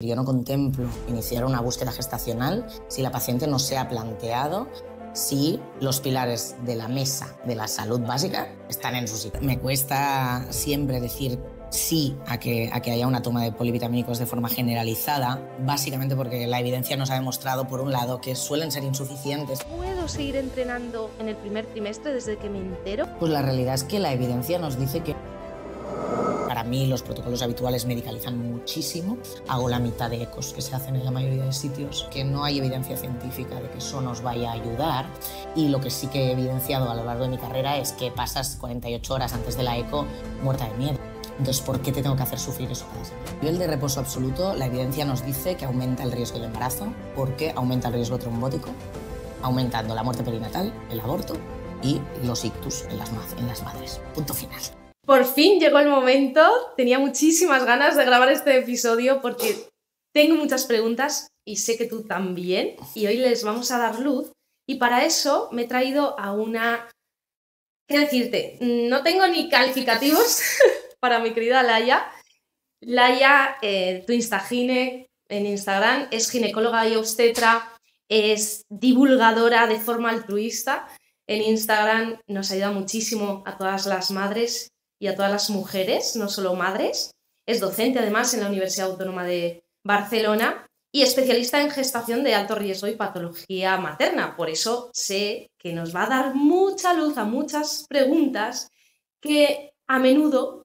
Yo no contemplo iniciar una búsqueda gestacional si la paciente no se ha planteado si los pilares de la mesa de la salud básica están en su sitio. Me cuesta siempre decir sí a que haya una toma de polivitamínicos de forma generalizada, básicamente porque la evidencia nos ha demostrado, por un lado, que suelen ser insuficientes. ¿Puedo seguir entrenando en el primer trimestre desde que me entero? Pues la realidad es que la evidencia nos dice que para mí los protocolos habituales medicalizan muchísimo. Hago la mitad de ecos que se hacen en la mayoría de sitios, que no hay evidencia científica de que eso nos vaya a ayudar. Y lo que sí que he evidenciado a lo largo de mi carrera es que pasas 48 horas antes de la eco muerta de miedo. Entonces, ¿por qué te tengo que hacer sufrir eso cada semana? A nivel de reposo absoluto, la evidencia nos dice que aumenta el riesgo de embarazo porque aumenta el riesgo trombótico, aumentando la muerte perinatal, el aborto y los ictus en las madres. Punto final. Por fin llegó el momento. Tenía muchísimas ganas de grabar este episodio porque tengo muchas preguntas y sé que tú también. Y hoy les vamos a dar luz. Y para eso me he traído a una... ¿Qué decirte? No tengo ni calificativos para mi querida Laia. Laia, tu Instagine en Instagram, es ginecóloga y obstetra, es divulgadora de forma altruista. En Instagram nos ayuda muchísimo a todas las madres y a todas las mujeres, no solo madres. Es docente además en la Universidad Autónoma de Barcelona y especialista en gestación de alto riesgo y patología materna. Por eso sé que nos va a dar mucha luz a muchas preguntas que a menudo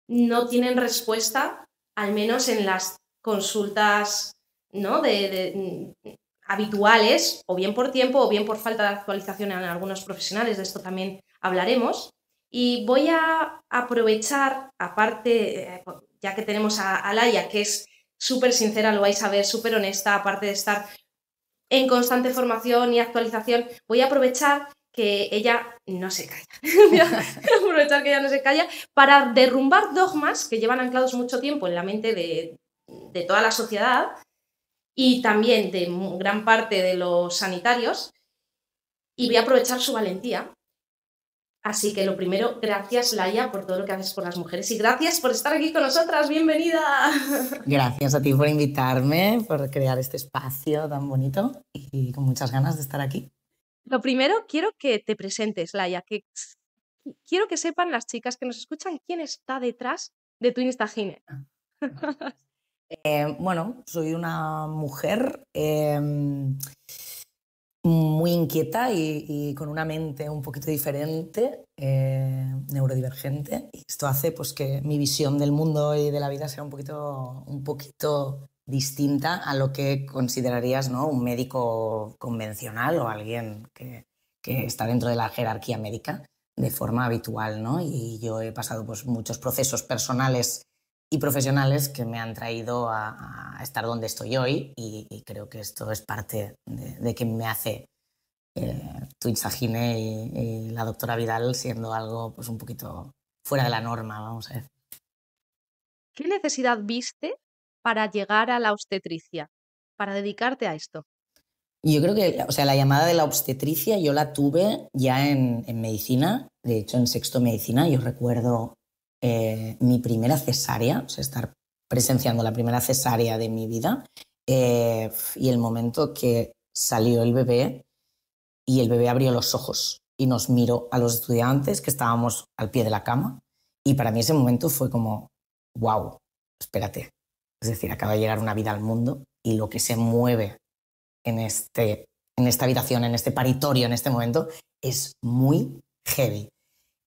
no tienen respuesta, al menos en las consultas, ¿no? Habituales, o bien por tiempo o bien por falta de actualización en algunos profesionales. De esto también hablaremos. Y voy a aprovechar, aparte, ya que tenemos a Laia, que es súper sincera, lo vais a ver, súper honesta, aparte de estar en constante formación y actualización, voy a aprovechar que ella no se calla. Voy a aprovechar que ella no se calla para derrumbar dogmas que llevan anclados mucho tiempo en la mente de toda la sociedad y también de gran parte de los sanitarios, y voy a aprovechar su valentía. Así que lo primero, gracias Laia por todo lo que haces por las mujeres y gracias por estar aquí con nosotras. ¡Bienvenida! Gracias a ti por invitarme, por crear este espacio tan bonito y con muchas ganas de estar aquí. Lo primero, quiero que te presentes, Laia, que quiero que sepan las chicas que nos escuchan quién está detrás de tu Instagine. Bueno, soy una mujer muy inquieta y con una mente un poquito diferente, neurodivergente. Y esto hace pues, que mi visión del mundo y de la vida sea un poquito distinta a lo que considerarías, ¿no?, un médico convencional o alguien que está dentro de la jerarquía médica de forma habitual, ¿no? Y yo he pasado pues, muchos procesos personales y profesionales que me han traído a estar donde estoy hoy y creo que esto es parte de que me hace tu Instagine y la doctora Vidal siendo algo pues, un poquito fuera de la norma, vamos a ver. ¿Qué necesidad viste para llegar a la obstetricia, para dedicarte a esto? Yo creo que, o sea, la llamada de la obstetricia yo la tuve ya en medicina, de hecho en sexto de medicina. Yo recuerdo mi primera cesárea, o sea, estar presenciando la primera cesárea de mi vida y el momento que salió el bebé y el bebé abrió los ojos y nos miró a los estudiantes que estábamos al pie de la cama, y para mí ese momento fue como, wow, espérate, es decir, acaba de llegar una vida al mundo y lo que se mueve en esta habitación, en este paritorio, en este momento, es muy heavy.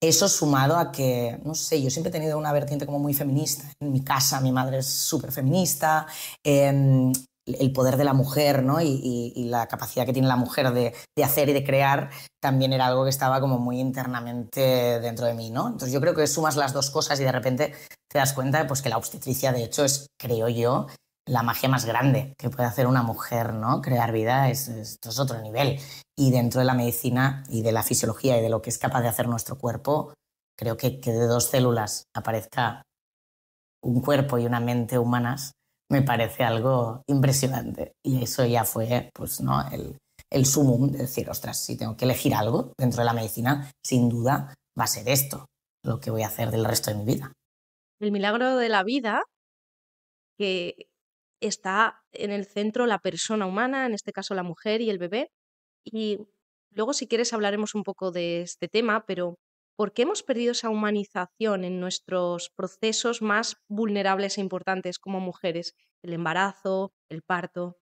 Eso sumado a que, no sé, yo siempre he tenido una vertiente como muy feminista. En mi casa mi madre es súper feminista, el poder de la mujer, ¿no? y la capacidad que tiene la mujer de hacer y de crear también era algo que estaba como muy internamente dentro de mí, ¿no? Entonces yo creo que sumas las dos cosas y de repente te das cuenta pues, que la obstetricia, de hecho, es, creo yo, la magia más grande que puede hacer una mujer, ¿no? Crear vida esto es otro nivel. Y dentro de la medicina y de la fisiología y de lo que es capaz de hacer nuestro cuerpo, creo que de dos células aparezca un cuerpo y una mente humanas me parece algo impresionante. Y eso ya fue pues, ¿no?, el sumum de decir, ostras, si tengo que elegir algo dentro de la medicina, sin duda va a ser esto lo que voy a hacer del resto de mi vida. El milagro de la vida, que está en el centro la persona humana, en este caso la mujer y el bebé. Y luego, si quieres, hablaremos un poco de este tema, pero ¿por qué hemos perdido esa humanización en nuestros procesos más vulnerables e importantes como mujeres? El embarazo, el parto.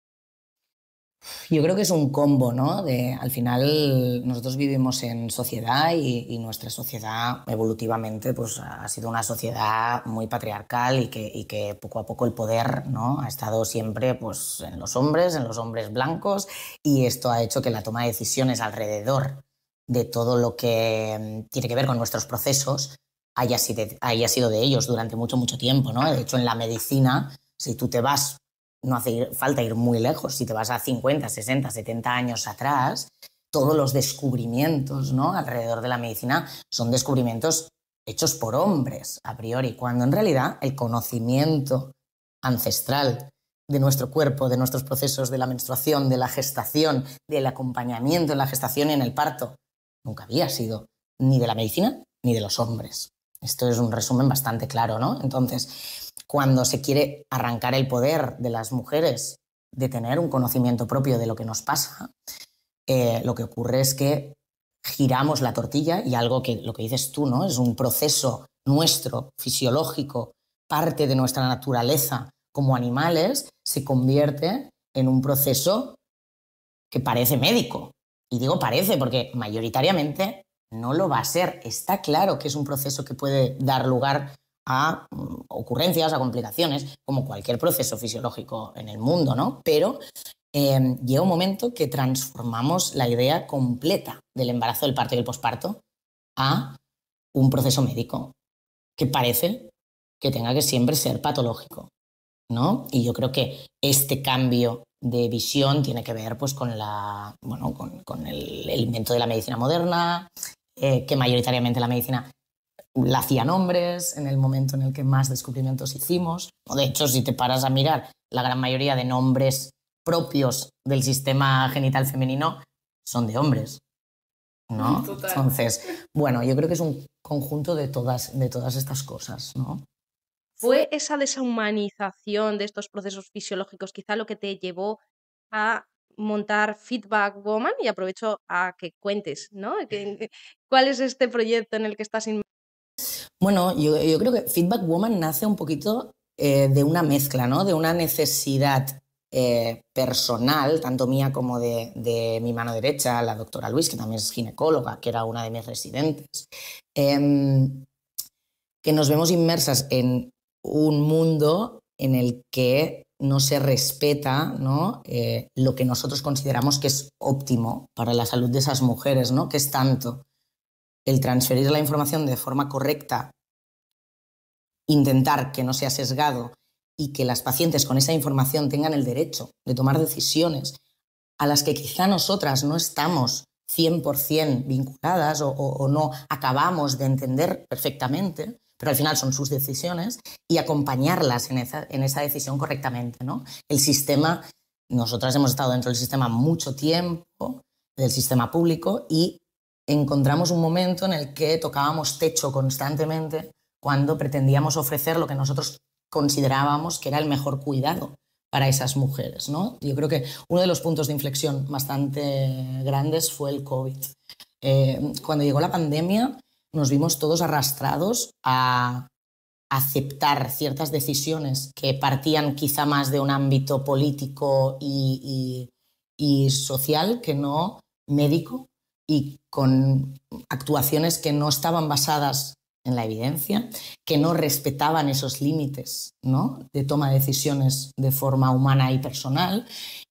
Yo creo que es un combo, ¿no? Al final nosotros vivimos en sociedad y nuestra sociedad evolutivamente pues, ha sido una sociedad muy patriarcal y que poco a poco el poder, ¿no? Ha estado siempre pues, en los hombres blancos, y esto ha hecho que la toma de decisiones alrededor de todo lo que tiene que ver con nuestros procesos haya sido de ellos durante mucho tiempo, ¿no? De hecho, en la medicina, si tú te vas, no hace falta ir muy lejos, si te vas a 50, 60, 70 años atrás, todos los descubrimientos, ¿no?, alrededor de la medicina son descubrimientos hechos por hombres a priori, cuando en realidad el conocimiento ancestral de nuestro cuerpo, de nuestros procesos de la menstruación, de la gestación, del acompañamiento en la gestación y en el parto, nunca había sido ni de la medicina ni de los hombres. Esto es un resumen bastante claro, ¿no? Entonces, cuando se quiere arrancar el poder de las mujeres de tener un conocimiento propio de lo que nos pasa, lo que ocurre es que giramos la tortilla, y algo que, lo que dices tú, ¿no?, es un proceso nuestro, fisiológico, parte de nuestra naturaleza como animales, se convierte en un proceso que parece médico. Y digo parece porque mayoritariamente no lo va a ser. Está claro que es un proceso que puede dar lugar a ocurrencias, a complicaciones, como cualquier proceso fisiológico en el mundo, ¿no? Pero llega un momento que transformamos la idea completa del embarazo, del parto y el posparto a un proceso médico que parece que tenga que siempre ser patológico, ¿no? Y yo creo que este cambio de visión tiene que ver pues, con el invento de la medicina moderna, que mayoritariamente la medicina la hacían hombres en el momento en el que más descubrimientos hicimos. De hecho, si te paras a mirar, la gran mayoría de nombres propios del sistema genital femenino son de hombres, ¿no? Total. Entonces, bueno, yo creo que es un conjunto de todas estas cosas, ¿no? ¿Fue esa deshumanización de estos procesos fisiológicos quizá lo que te llevó a montar Feedback Woman? Y aprovecho a que cuentes, ¿no? ¿Cuál es este proyecto en el que estás inmersa? Bueno, yo creo que Feedback Woman nace un poquito de una mezcla, ¿no?, de una necesidad personal, tanto mía como de mi mano derecha, la doctora Luis, que también es ginecóloga, que era una de mis residentes, que nos vemos inmersas en un mundo en el que no se respeta, ¿no?, lo que nosotros consideramos que es óptimo para la salud de esas mujeres, ¿no?, que es tanto el transferir la información de forma correcta, intentar que no sea sesgado y que las pacientes con esa información tengan el derecho de tomar decisiones a las que quizá nosotras no estamos 100% vinculadas o no acabamos de entender perfectamente, pero al final son sus decisiones, y acompañarlas en esa decisión correctamente, ¿no? El sistema, nosotras hemos estado dentro del sistema mucho tiempo, del sistema público, y encontramos un momento en el que tocábamos techo constantemente cuando pretendíamos ofrecer lo que nosotros considerábamos que era el mejor cuidado para esas mujeres, ¿no? Yo creo que uno de los puntos de inflexión bastante grandes fue el COVID. Cuando llegó la pandemia nos vimos todos arrastrados a aceptar ciertas decisiones que partían quizá más de un ámbito político y social que no médico, y con actuaciones que no estaban basadas en la evidencia, que no respetaban esos límites, ¿no?, de toma de decisiones de forma humana y personal.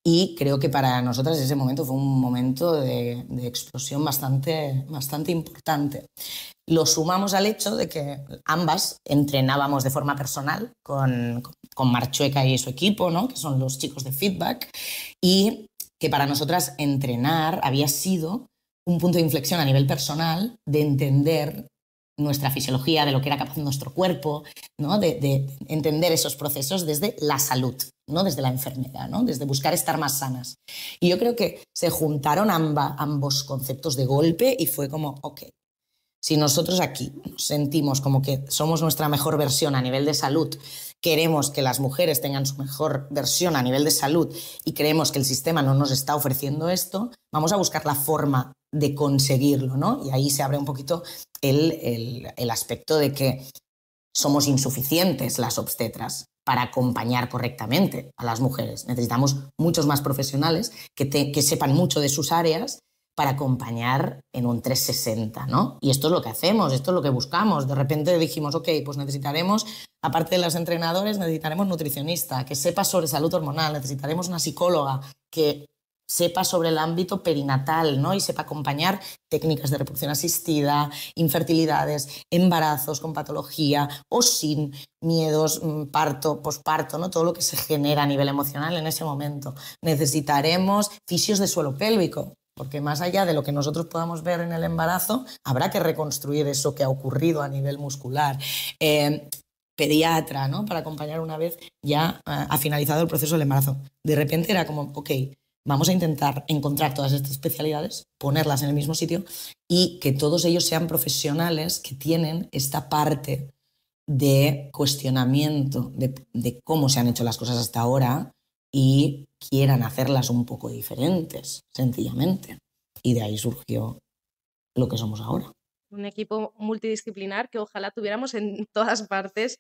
Y creo que para nosotras ese momento fue un momento de explosión bastante importante. Lo sumamos al hecho de que ambas entrenábamos de forma personal con Marchueca y su equipo, ¿no?, que son los chicos de Feedback, y que para nosotras entrenar había sido un punto de inflexión a nivel personal de entender nuestra fisiología, de lo que era capaz nuestro cuerpo, ¿no?, de entender esos procesos desde la salud, no desde la enfermedad, ¿no?, desde buscar estar más sanas. Y yo creo que se juntaron ambos conceptos de golpe y fue como, ok, si nosotros aquí nos sentimos como que somos nuestra mejor versión a nivel de salud queremos que las mujeres tengan su mejor versión a nivel de salud y creemos que el sistema no nos está ofreciendo esto, vamos a buscar la forma de conseguirlo, ¿no? Y ahí se abre un poquito el aspecto de que somos insuficientes las obstetras para acompañar correctamente a las mujeres. Necesitamos muchos más profesionales que sepan mucho de sus áreas para acompañar en un 360, ¿no? Y esto es lo que hacemos, esto es lo que buscamos. De repente dijimos, ok, pues necesitaremos, aparte de los entrenadores, necesitaremos nutricionista, que sepa sobre salud hormonal, necesitaremos una psicóloga que sepa sobre el ámbito perinatal, ¿no? Y sepa acompañar técnicas de reproducción asistida, infertilidades, embarazos con patología o sin miedos, parto, posparto, ¿no? Todo lo que se genera a nivel emocional en ese momento. Necesitaremos fisios de suelo pélvico, porque más allá de lo que nosotros podamos ver en el embarazo, habrá que reconstruir eso que ha ocurrido a nivel muscular. Pediatra, ¿no? Para acompañar una vez ya ha finalizado el proceso del embarazo. De repente era como, ok, vamos a intentar encontrar todas estas especialidades, ponerlas en el mismo sitio y que todos ellos sean profesionales que tienen esta parte de cuestionamiento de cómo se han hecho las cosas hasta ahora y quieran hacerlas un poco diferentes, sencillamente. Y de ahí surgió lo que somos ahora. Un equipo multidisciplinar que ojalá tuviéramos en todas partes.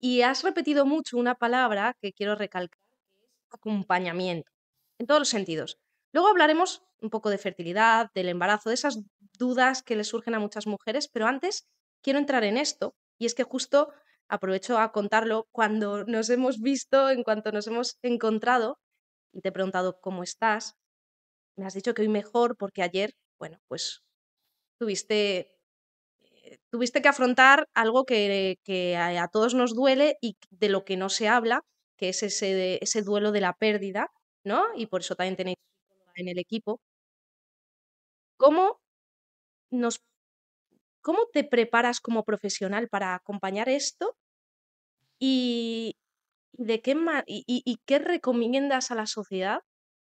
Y has repetido mucho una palabra que quiero recalcar, que es acompañamiento, en todos los sentidos. Luego hablaremos un poco de fertilidad, del embarazo, de esas dudas que le surgen a muchas mujeres, pero antes quiero entrar en esto, y es que justo aprovecho a contarlo cuando nos hemos visto, en cuanto nos hemos encontrado, y te he preguntado cómo estás, me has dicho que hoy mejor porque ayer, bueno, pues tuviste que afrontar algo que a todos nos duele y de lo que no se habla, que es ese duelo de la pérdida, ¿no? Y por eso también tenéis psicóloga en el equipo. ¿Cómo nos cómo te preparas como profesional para acompañar esto? Y de qué y qué recomiendas a la sociedad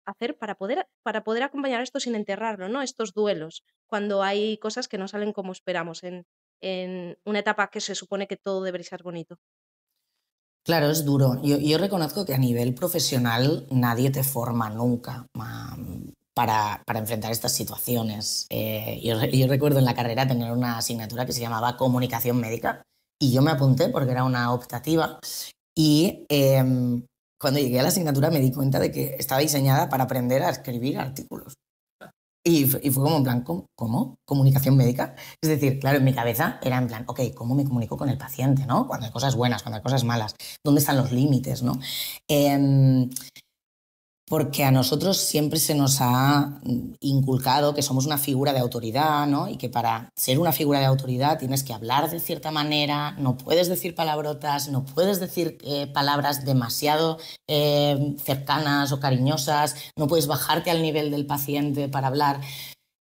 hacer para poder acompañar esto sin enterrarlo, ¿no? Estos duelos, cuando hay cosas que no salen como esperamos en una etapa que se supone que todo debería ser bonito. Claro, es duro. Yo reconozco que a nivel profesional nadie te forma nunca para enfrentar estas situaciones. Yo recuerdo en la carrera tener una asignatura que se llamaba Comunicación Médica y yo me apunté porque era una optativa y cuando llegué a la asignatura me di cuenta de que estaba diseñada para aprender a escribir artículos. Y fue como en plan, ¿cómo? ¿Comunicación médica? Es decir, claro, en mi cabeza era en plan, ok, ¿cómo me comunico con el paciente, ¿no? Cuando hay cosas buenas, cuando hay cosas malas, ¿dónde están los límites, ¿no? Porque a nosotros siempre se nos ha inculcado que somos una figura de autoridad, ¿no? Y que para ser una figura de autoridad tienes que hablar de cierta manera, no puedes decir palabrotas, no puedes decir palabras demasiado cercanas o cariñosas, no puedes bajarte al nivel del paciente para hablar.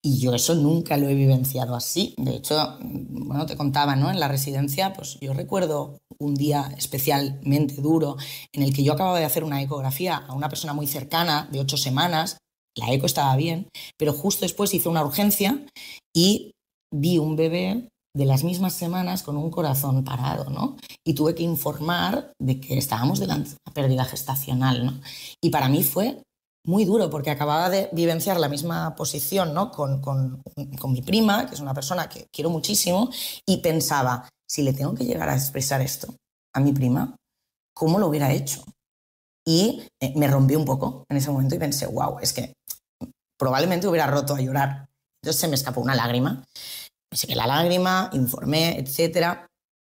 Y yo eso nunca lo he vivenciado así. De hecho, bueno, te contaba, ¿no? En la residencia, pues yo recuerdo un día especialmente duro en el que yo acababa de hacer una ecografía a una persona muy cercana de 8 semanas. La eco estaba bien, pero justo después hice una urgencia y vi un bebé de las mismas semanas con un corazón parado, ¿no? Y tuve que informar de que estábamos delante de una pérdida gestacional, ¿no? Y para mí fue muy duro porque acababa de vivenciar la misma posición, ¿no? con mi prima, que es una persona que quiero muchísimo, y pensaba, si le tengo que llegar a expresar esto a mi prima, ¿cómo lo hubiera hecho? Y me rompí un poco en ese momento y pensé, wow, es que probablemente hubiera roto a llorar. Entonces se me escapó una lágrima, me sequé la lágrima, informé, etc.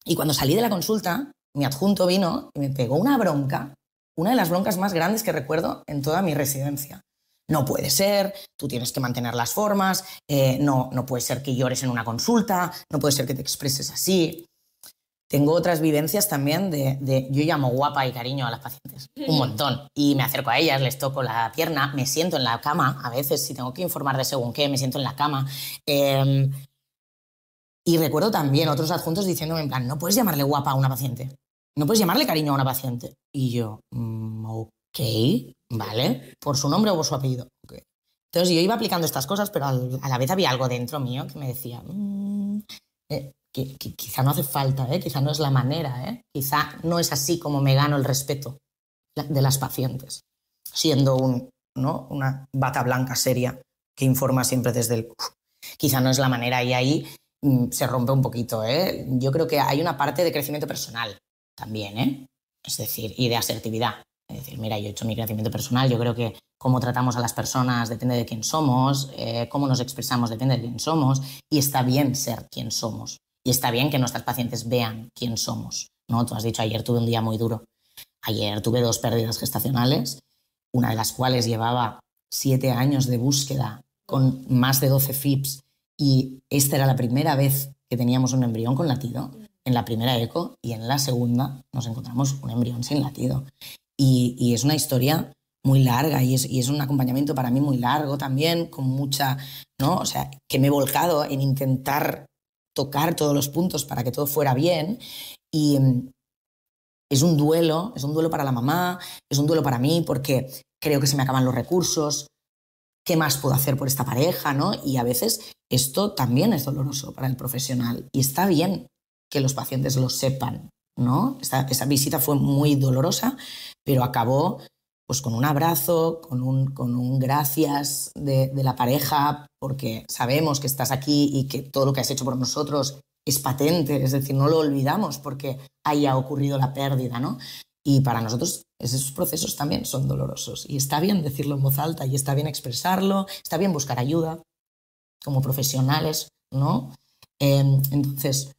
Y cuando salí de la consulta, mi adjunto vino y me pegó una bronca, una de las broncas más grandes que recuerdo en toda mi residencia. No puede ser, tú tienes que mantener las formas, no puede ser que llores en una consulta, no puede ser que te expreses así. Tengo otras vivencias también yo llamo guapa y cariño a las pacientes, un montón. Y me acerco a ellas, les toco la pierna, me siento en la cama, a veces si tengo que informar de según qué, me siento en la cama. Y recuerdo también otros adjuntos diciéndome en plan, no puedes llamarle guapa a una paciente. No puedes llamarle cariño a una paciente. Y yo, ok, vale, por su nombre o por su apellido. Okay. Entonces yo iba aplicando estas cosas, pero a la vez había algo dentro mío que me decía, ¿qué que quizá no hace falta, quizá no es la manera, quizá no es así como me gano el respeto de las pacientes, siendo ¿no? una bata blanca seria que informa siempre desde el... Quizá no es la manera y ahí se rompe un poquito. Yo creo que hay una parte de crecimiento personal también, es decir, y de asertividad. Es decir, mira, yo he hecho mi crecimiento personal, yo creo que cómo tratamos a las personas depende de quién somos, cómo nos expresamos depende de quién somos, y está bien ser quien somos. Y está bien que nuestras pacientes vean quién somos, ¿no? Tú has dicho, ayer tuve un día muy duro. Ayer tuve 2 pérdidas gestacionales, una de las cuales llevaba 7 años de búsqueda con más de 12 FIPS, y esta era la primera vez que teníamos un embrión con latido, en la primera eco, y en la segunda nos encontramos un embrión sin latido. Y es una historia muy larga y es un acompañamiento para mí muy largo también, con mucha, ¿no? O sea, que me he volcado en intentar tocar todos los puntos para que todo fuera bien, y es un duelo para la mamá, es un duelo para mí porque creo que se me acaban los recursos, ¿qué más puedo hacer por esta pareja, ¿no? Y a veces esto también es doloroso para el profesional y está bien que los pacientes lo sepan, ¿no? Esa visita fue muy dolorosa, pero acabó pues con un abrazo, con un gracias de la pareja, porque sabemos que estás aquí y que todo lo que has hecho por nosotros es patente, es decir, no lo olvidamos porque haya ocurrido la pérdida, ¿no? Y para nosotros esos procesos también son dolorosos y está bien decirlo en voz alta y está bien expresarlo, está bien buscar ayuda como profesionales, ¿no? Entonces,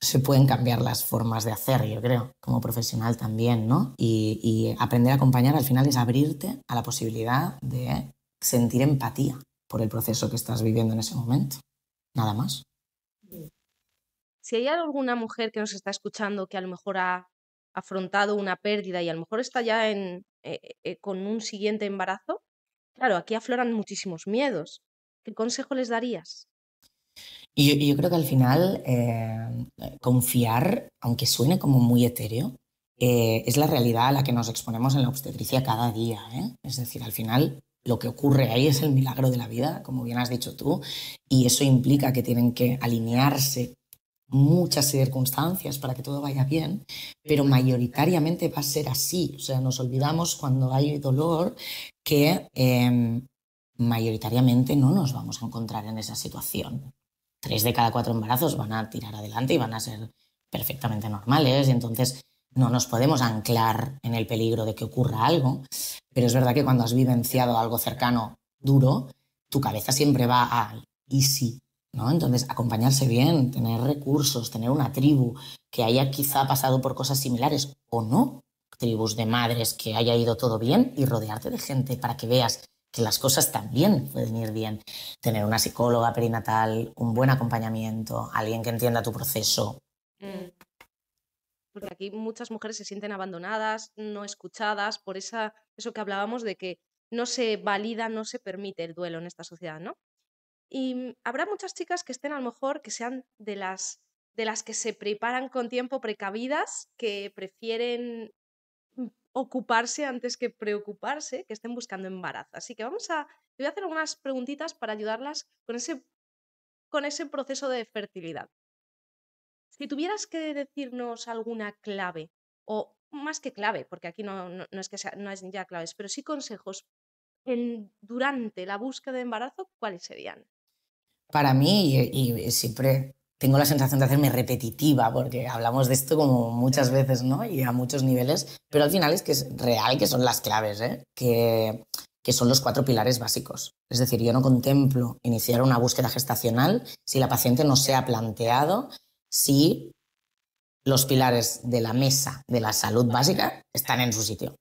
se pueden cambiar las formas de hacer, yo creo, como profesional también, ¿no? Y aprender a acompañar al final es abrirte a la posibilidad de sentir empatía por el proceso que estás viviendo en ese momento. Nada más. Si hay alguna mujer que nos está escuchando que a lo mejor ha afrontado una pérdida y a lo mejor está ya con un siguiente embarazo, claro, aquí afloran muchísimos miedos. ¿Qué consejo les darías? Y yo creo que al final confiar, aunque suene como muy etéreo, es la realidad a la que nos exponemos en la obstetricia cada día. Es decir, al final lo que ocurre ahí es el milagro de la vida, como bien has dicho tú, y eso implica que tienen que alinearse muchas circunstancias para que todo vaya bien, pero mayoritariamente va a ser así. O sea, nos olvidamos cuando hay dolor que mayoritariamente no nos vamos a encontrar en esa situación. 3 de cada 4 embarazos van a tirar adelante y van a ser perfectamente normales, y entonces no nos podemos anclar en el peligro de que ocurra algo, pero es verdad que cuando has vivenciado algo cercano, duro, tu cabeza siempre va a ¿y si? ¿No? Entonces, acompañarse bien, tener recursos, tener una tribu que haya quizá pasado por cosas similares o no, tribus de madres que haya ido todo bien, y rodearte de gente para que veas que las cosas también pueden ir bien. Tener una psicóloga perinatal, un buen acompañamiento, alguien que entienda tu proceso. Porque aquí muchas mujeres se sienten abandonadas, no escuchadas, por eso que hablábamos de que no se valida, no se permite el duelo en esta sociedad, ¿no? Y habrá muchas chicas que estén a lo mejor, que sean de las que se preparan con tiempo, precavidas, que prefieren ocuparse antes que preocuparse, que estén buscando embarazo. Así que te voy a hacer algunas preguntitas para ayudarlas con ese proceso de fertilidad. Si tuvieras que decirnos alguna clave, o más que clave, porque aquí no es que no es ya claves, pero sí consejos durante la búsqueda de embarazo, ¿cuáles serían? Para mí, y siempre tengo la sensación de hacerme repetitiva, porque hablamos de esto como muchas veces, ¿no? Y a muchos niveles, pero al final es que es real que son las claves, que son los 4 pilares básicos. Es decir, yo no contemplo iniciar una búsqueda gestacional si la paciente no se ha planteado si los pilares de la mesa de la salud básica están en su sitio.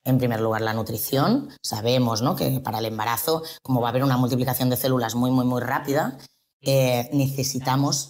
En primer lugar, la nutrición. Sabemos, ¿no?, que para el embarazo, como va a haber una multiplicación de células muy, muy, muy rápida, necesitamos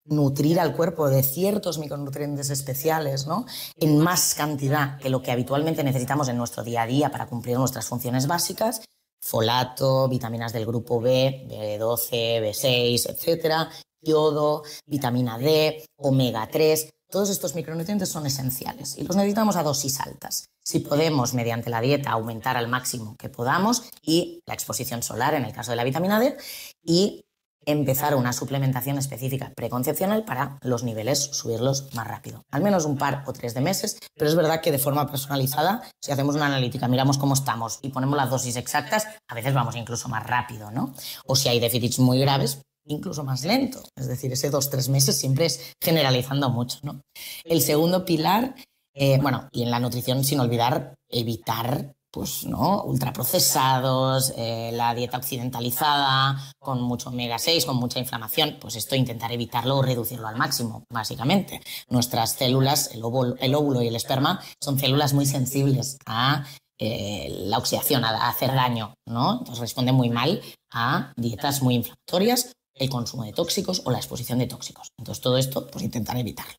nutrir al cuerpo de ciertos micronutrientes especiales, ¿no?, en más cantidad que lo que habitualmente necesitamos en nuestro día a día para cumplir nuestras funciones básicas. Folato, vitaminas del grupo B, B12, B6, etcétera, yodo, vitamina D, omega 3... Todos estos micronutrientes son esenciales y los necesitamos a dosis altas. Si podemos, mediante la dieta, aumentar al máximo que podamos, y la exposición solar en el caso de la vitamina D, y empezar una suplementación específica preconcepcional para los niveles subirlos más rápido. Al menos un par o 3 de meses, pero es verdad que de forma personalizada, si hacemos una analítica, miramos cómo estamos y ponemos las dosis exactas, a veces vamos incluso más rápido, ¿no? O si hay déficits muy graves, incluso más lento. Es decir, ese 2-3 meses siempre es generalizando mucho, ¿no? El segundo pilar, y en la nutrición sin olvidar evitar pues, ¿no? ultraprocesados, la dieta occidentalizada, con mucho omega 6, con mucha inflamación, pues esto intentar evitarlo o reducirlo al máximo, básicamente. Nuestras células, el óvulo y el esperma, son células muy sensibles a la oxidación, a hacer daño, ¿no? Entonces responden muy mal a dietas muy inflamatorias, el consumo de tóxicos o la exposición de tóxicos. Entonces todo esto, pues intentar evitarlo.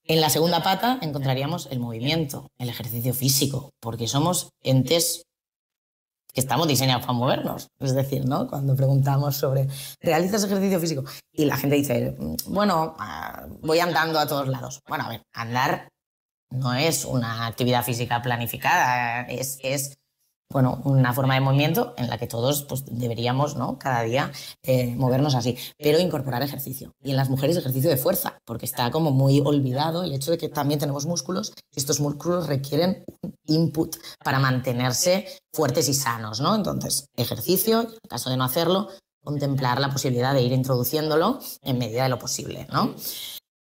En la segunda pata encontraríamos el movimiento, el ejercicio físico, porque somos entes que estamos diseñados para movernos. Es decir, ¿no? Cuando preguntamos sobre ¿realizas ejercicio físico? Y la gente dice, bueno, voy andando a todos lados. Bueno, a ver, andar no es una actividad física planificada, es una forma de movimiento en la que todos pues, deberíamos, ¿no? cada día movernos así, pero incorporar ejercicio. Y en las mujeres ejercicio de fuerza, porque está como muy olvidado el hecho de que también tenemos músculos y estos músculos requieren un input para mantenerse fuertes y sanos, ¿no? Entonces, ejercicio, en caso de no hacerlo, contemplar la posibilidad de ir introduciéndolo en medida de lo posible, ¿no?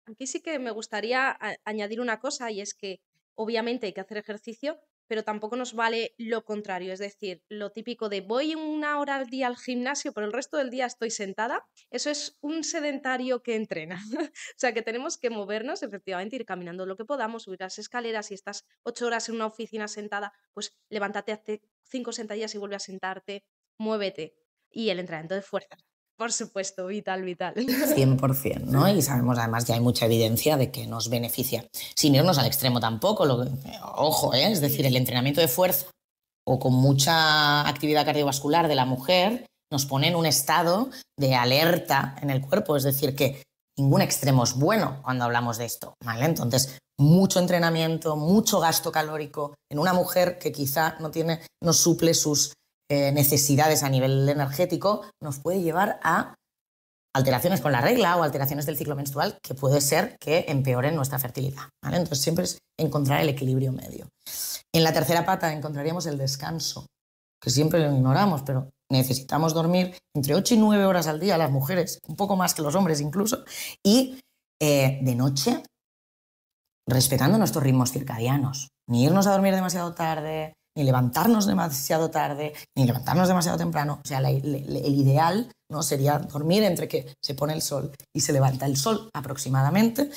Aquí sí que me gustaría añadir una cosa, y es que obviamente hay que hacer ejercicio, pero tampoco nos vale lo contrario, es decir, lo típico de voy 1 hora al día al gimnasio, pero el resto del día estoy sentada. Eso es un sedentario que entrena. O sea, que tenemos que movernos, efectivamente, ir caminando lo que podamos, subir las escaleras. Si estás 8 horas en una oficina sentada, pues levántate, hazte 5 sentadillas y vuelve a sentarte, muévete. Y el entrenamiento de fuerza, por supuesto, vital. 100%, ¿no? Y sabemos además, ya hay mucha evidencia de que nos beneficia. Sin irnos al extremo tampoco, ojo, es decir, el entrenamiento de fuerza o con mucha actividad cardiovascular de la mujer nos pone en un estado de alerta en el cuerpo, es decir, que ningún extremo es bueno cuando hablamos de esto, ¿vale? Entonces, mucho entrenamiento, mucho gasto calórico en una mujer que quizá no suple sus necesidades a nivel energético, nos puede llevar a alteraciones con la regla o alteraciones del ciclo menstrual que puede ser que empeoren nuestra fertilidad, ¿vale? Entonces siempre es encontrar el equilibrio medio. En la tercera pata encontraríamos el descanso, que siempre lo ignoramos, pero necesitamos dormir entre 8 y 9 horas al día las mujeres, un poco más que los hombres incluso, y de noche respetando nuestros ritmos circadianos, ni irnos a dormir demasiado tarde, ni levantarnos demasiado tarde, ni levantarnos demasiado temprano. O sea, el ideal, ¿no? sería dormir entre que se pone el sol y se levanta el sol aproximadamente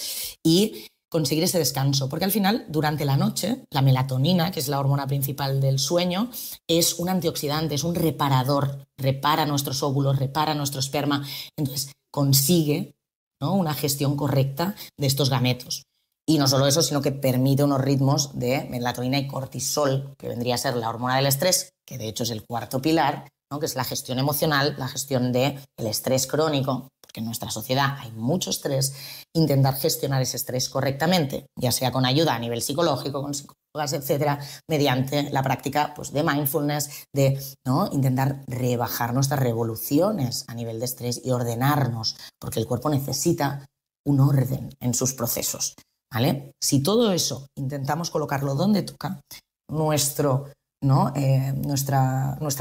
y conseguir ese descanso. Porque al final, durante la noche, la melatonina, que es la hormona principal del sueño, es un antioxidante, es un reparador. Repara nuestros óvulos, repara nuestro esperma. Entonces, consigue, ¿no? una gestión correcta de estos gametos. Y no solo eso, sino que permite unos ritmos de melatonina y cortisol, que vendría a ser la hormona del estrés, que de hecho es el cuarto pilar, ¿no? que es la gestión emocional, la gestión del estrés crónico, porque en nuestra sociedad hay mucho estrés. Intentar gestionar ese estrés correctamente, ya sea con ayuda a nivel psicológico, con psicólogas, etcétera, mediante la práctica pues, de mindfulness, de ¿no? intentar rebajar nuestras revoluciones a nivel de estrés y ordenarnos, porque el cuerpo necesita un orden en sus procesos. ¿Vale? Si todo eso intentamos colocarlo donde toca, nuestra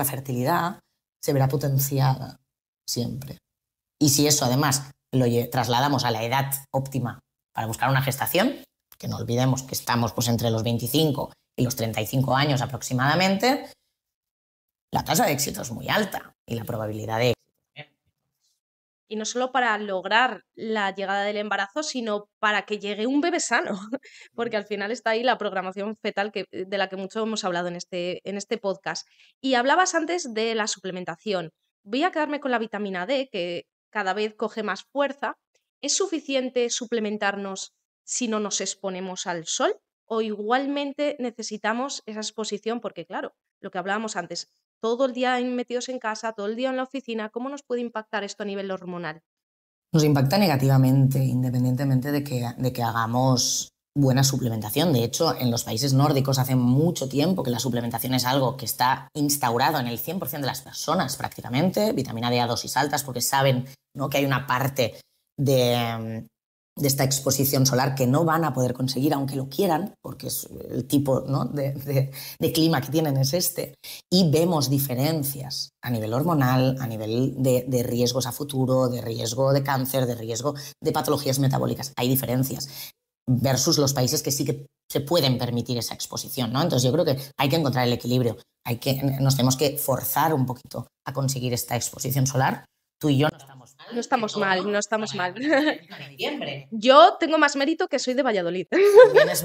fertilidad se verá potenciada siempre. Y si eso además lo trasladamos a la edad óptima para buscar una gestación, que no olvidemos que estamos pues, entre los 25 y los 35 años aproximadamente, la tasa de éxito es muy alta y la probabilidad de éxito. Y no solo para lograr la llegada del embarazo, sino para que llegue un bebé sano, porque al final está ahí la programación fetal de la que mucho hemos hablado en este podcast. Y hablabas antes de la suplementación. Voy a quedarme con la vitamina D, que cada vez coge más fuerza. ¿Es suficiente suplementarnos si no nos exponemos al sol? ¿O igualmente necesitamos esa exposición? Porque claro, lo que hablábamos antes, todo el día metidos en casa, todo el día en la oficina, ¿cómo nos puede impactar esto a nivel hormonal? Nos impacta negativamente, independientemente de que hagamos buena suplementación. De hecho, en los países nórdicos hace mucho tiempo que la suplementación es algo que está instaurado en el 100% de las personas prácticamente, vitamina D a dosis altas, porque saben, ¿no?, que hay una parte de esta exposición solar que no van a poder conseguir aunque lo quieran, porque es el tipo, ¿no?, de clima que tienen es este, y vemos diferencias a nivel hormonal, a nivel de riesgos a futuro, de riesgo de cáncer, de riesgo de patologías metabólicas. Hay diferencias versus los países que sí que se pueden permitir esa exposición, ¿no? Entonces yo creo que hay que encontrar el equilibrio, nos tenemos que forzar un poquito a conseguir esta exposición solar. Tú y yo no estamos mal. No estamos mal, no estamos mal. Diciembre. Yo tengo más mérito que soy de Valladolid. También es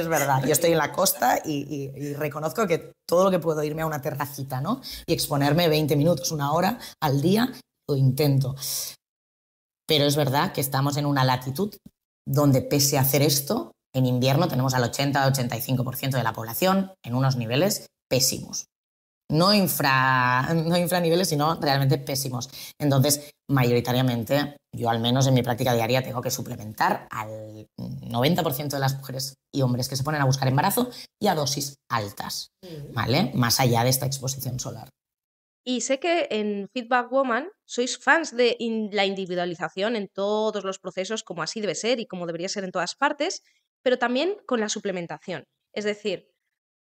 verdad. Yo estoy en la costa y reconozco que todo lo que puedo irme a una terracita, ¿no?, y exponerme 20 minutos, una hora al día, lo intento. Pero es verdad que estamos en una latitud donde, pese a hacer esto, en invierno tenemos al 80-85% de la población en unos niveles pésimos. No infraniveles, sino realmente pésimos. Entonces, mayoritariamente, yo al menos en mi práctica diaria tengo que suplementar al 90% de las mujeres y hombres que se ponen a buscar embarazo y a dosis altas, ¿vale? Más allá de esta exposición solar. Y sé que en Feedback Woman sois fans de la individualización en todos los procesos, como así debe ser y como debería ser en todas partes, pero también con la suplementación. Es decir,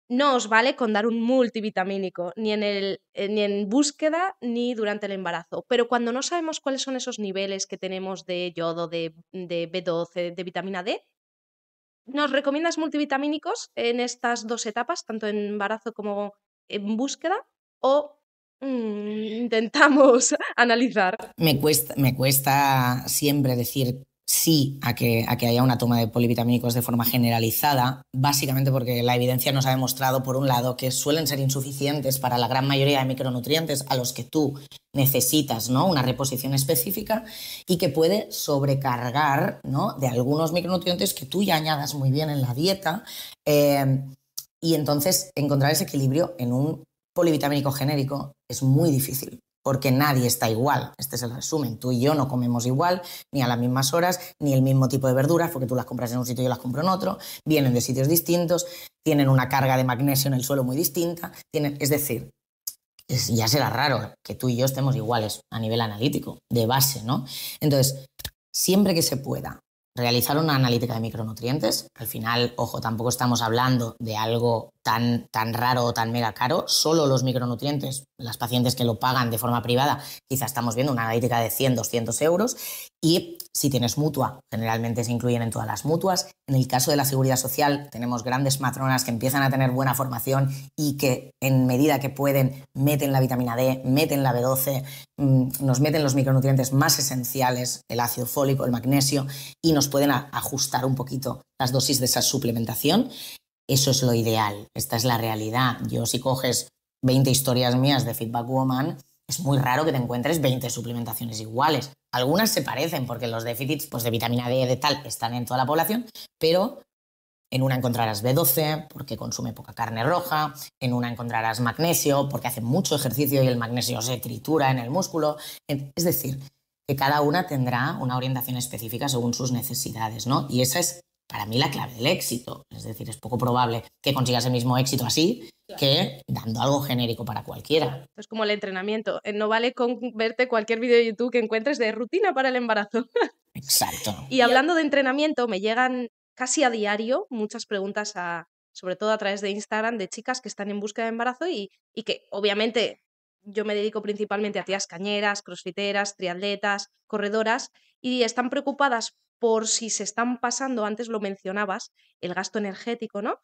no os vale con dar un multivitamínico, ni en búsqueda ni durante el embarazo. Pero cuando no sabemos cuáles son esos niveles que tenemos de yodo, de B12, de vitamina D, ¿nos recomiendas multivitamínicos en estas dos etapas, tanto en embarazo como en búsqueda? ¿O intentamos analizar? Me cuesta siempre decir sí a que haya una toma de polivitamínicos de forma generalizada, básicamente porque la evidencia nos ha demostrado, por un lado, que suelen ser insuficientes para la gran mayoría de micronutrientes a los que tú necesitas, ¿no?, una reposición específica, y que puede sobrecargar, ¿no?, de algunos micronutrientes que tú ya añadas muy bien en la dieta, y entonces encontrar ese equilibrio en un polivitamínico genérico es muy difícil, porque nadie está igual. Este es el resumen. Tú y yo no comemos igual, ni a las mismas horas, ni el mismo tipo de verduras, porque tú las compras en un sitio y yo las compro en otro, vienen de sitios distintos, tienen una carga de magnesio en el suelo muy distinta, es decir, ya será raro que tú y yo estemos iguales a nivel analítico, de base, ¿no? Entonces, siempre que se pueda realizar una analítica de micronutrientes, al final, ojo, tampoco estamos hablando de algo tan raro o tan mega caro, solo los micronutrientes, las pacientes que lo pagan de forma privada, quizá estamos viendo una analítica de 100, 200 euros, y si tienes mutua, generalmente se incluyen en todas las mutuas. En el caso de la Seguridad Social, tenemos grandes matronas que empiezan a tener buena formación y que, en medida que pueden, meten la vitamina D, meten la B12, nos meten los micronutrientes más esenciales, el ácido fólico, el magnesio, y nos pueden ajustar un poquito las dosis de esa suplementación. Eso es lo ideal, esta es la realidad. Yo, si coges 20 historias mías de Feedback Woman, es muy raro que te encuentres 20 suplementaciones iguales. Algunas se parecen porque los déficits, pues, de vitamina D de tal están en toda la población, pero en una encontrarás B12 porque consume poca carne roja, en una encontrarás magnesio porque hace mucho ejercicio y el magnesio se tritura en el músculo. Es decir, que cada una tendrá una orientación específica según sus necesidades, ¿no? Y esa es, para mí, la clave del éxito. Es decir, es poco probable que consigas el mismo éxito así que dando algo genérico para cualquiera. Es como el entrenamiento. No vale con verte cualquier vídeo de YouTube que encuentres de rutina para el embarazo. Exacto. Y hablando de entrenamiento, me llegan casi a diario muchas preguntas, sobre todo a través de Instagram, de chicas que están en búsqueda de embarazo y que, obviamente, yo me dedico principalmente a tías cañeras, crossfiteras, triatletas, corredoras, y están preocupadas por si se están pasando, antes lo mencionabas, el gasto energético, ¿no?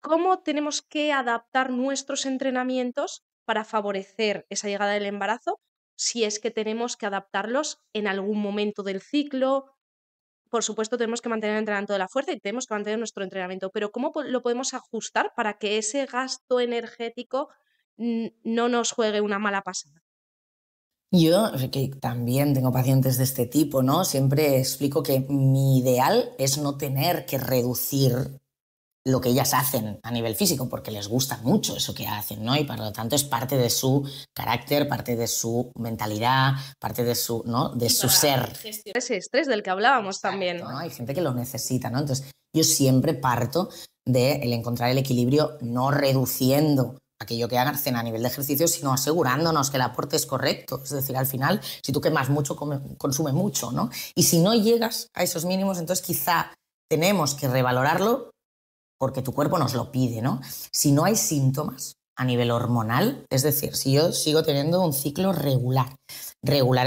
¿Cómo tenemos que adaptar nuestros entrenamientos para favorecer esa llegada del embarazo, si es que tenemos que adaptarlos en algún momento del ciclo? Por supuesto, tenemos que mantener el entrenamiento de la fuerza y tenemos que mantener nuestro entrenamiento, pero ¿cómo lo podemos ajustar para que ese gasto energético no nos juegue una mala pasada? Yo, que también tengo pacientes de este tipo, ¿no? Siempre explico que mi ideal es no tener que reducir lo que ellas hacen a nivel físico, porque les gusta mucho eso que hacen, ¿no? Y por lo tanto es parte de su carácter, parte de su mentalidad, parte de su, ¿no? De su ser. Ese estrés del que hablábamos. Exacto, también. ¿no? Hay gente que lo necesita, ¿no? Entonces yo siempre parto de encontrar el equilibrio, no reduciendo aquello que hacen a nivel de ejercicio, sino asegurándonos que el aporte es correcto. Es decir, al final, si tú quemas mucho, consume mucho, ¿no? Y si no llegas a esos mínimos, entonces quizá tenemos que revalorarlo porque tu cuerpo nos lo pide, ¿no? Si no hay síntomas a nivel hormonal, es decir, si yo sigo teniendo un ciclo regular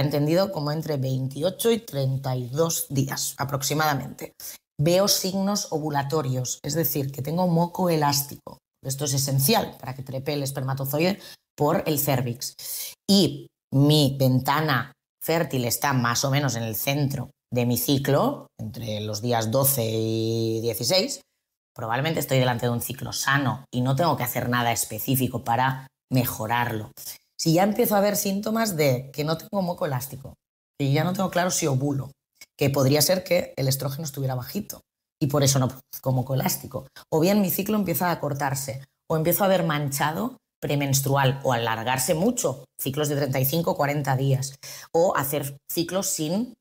entendido como entre 28 y 32 días aproximadamente, veo signos ovulatorios, es decir, que tengo moco elástico. Esto es esencial para que trepe el espermatozoide por el cérvix. Y mi ventana fértil está más o menos en el centro de mi ciclo, entre los días 12 y 16, probablemente estoy delante de un ciclo sano y no tengo que hacer nada específico para mejorarlo. Si ya empiezo a ver síntomas de que no tengo moco elástico, que ya no tengo claro si ovulo, que podría ser que el estrógeno estuviera bajito y por eso no produzco moco elástico, o bien mi ciclo empieza a cortarse o empiezo a ver manchado premenstrual o alargarse mucho, ciclos de 35 o 40 días, o hacer ciclos sin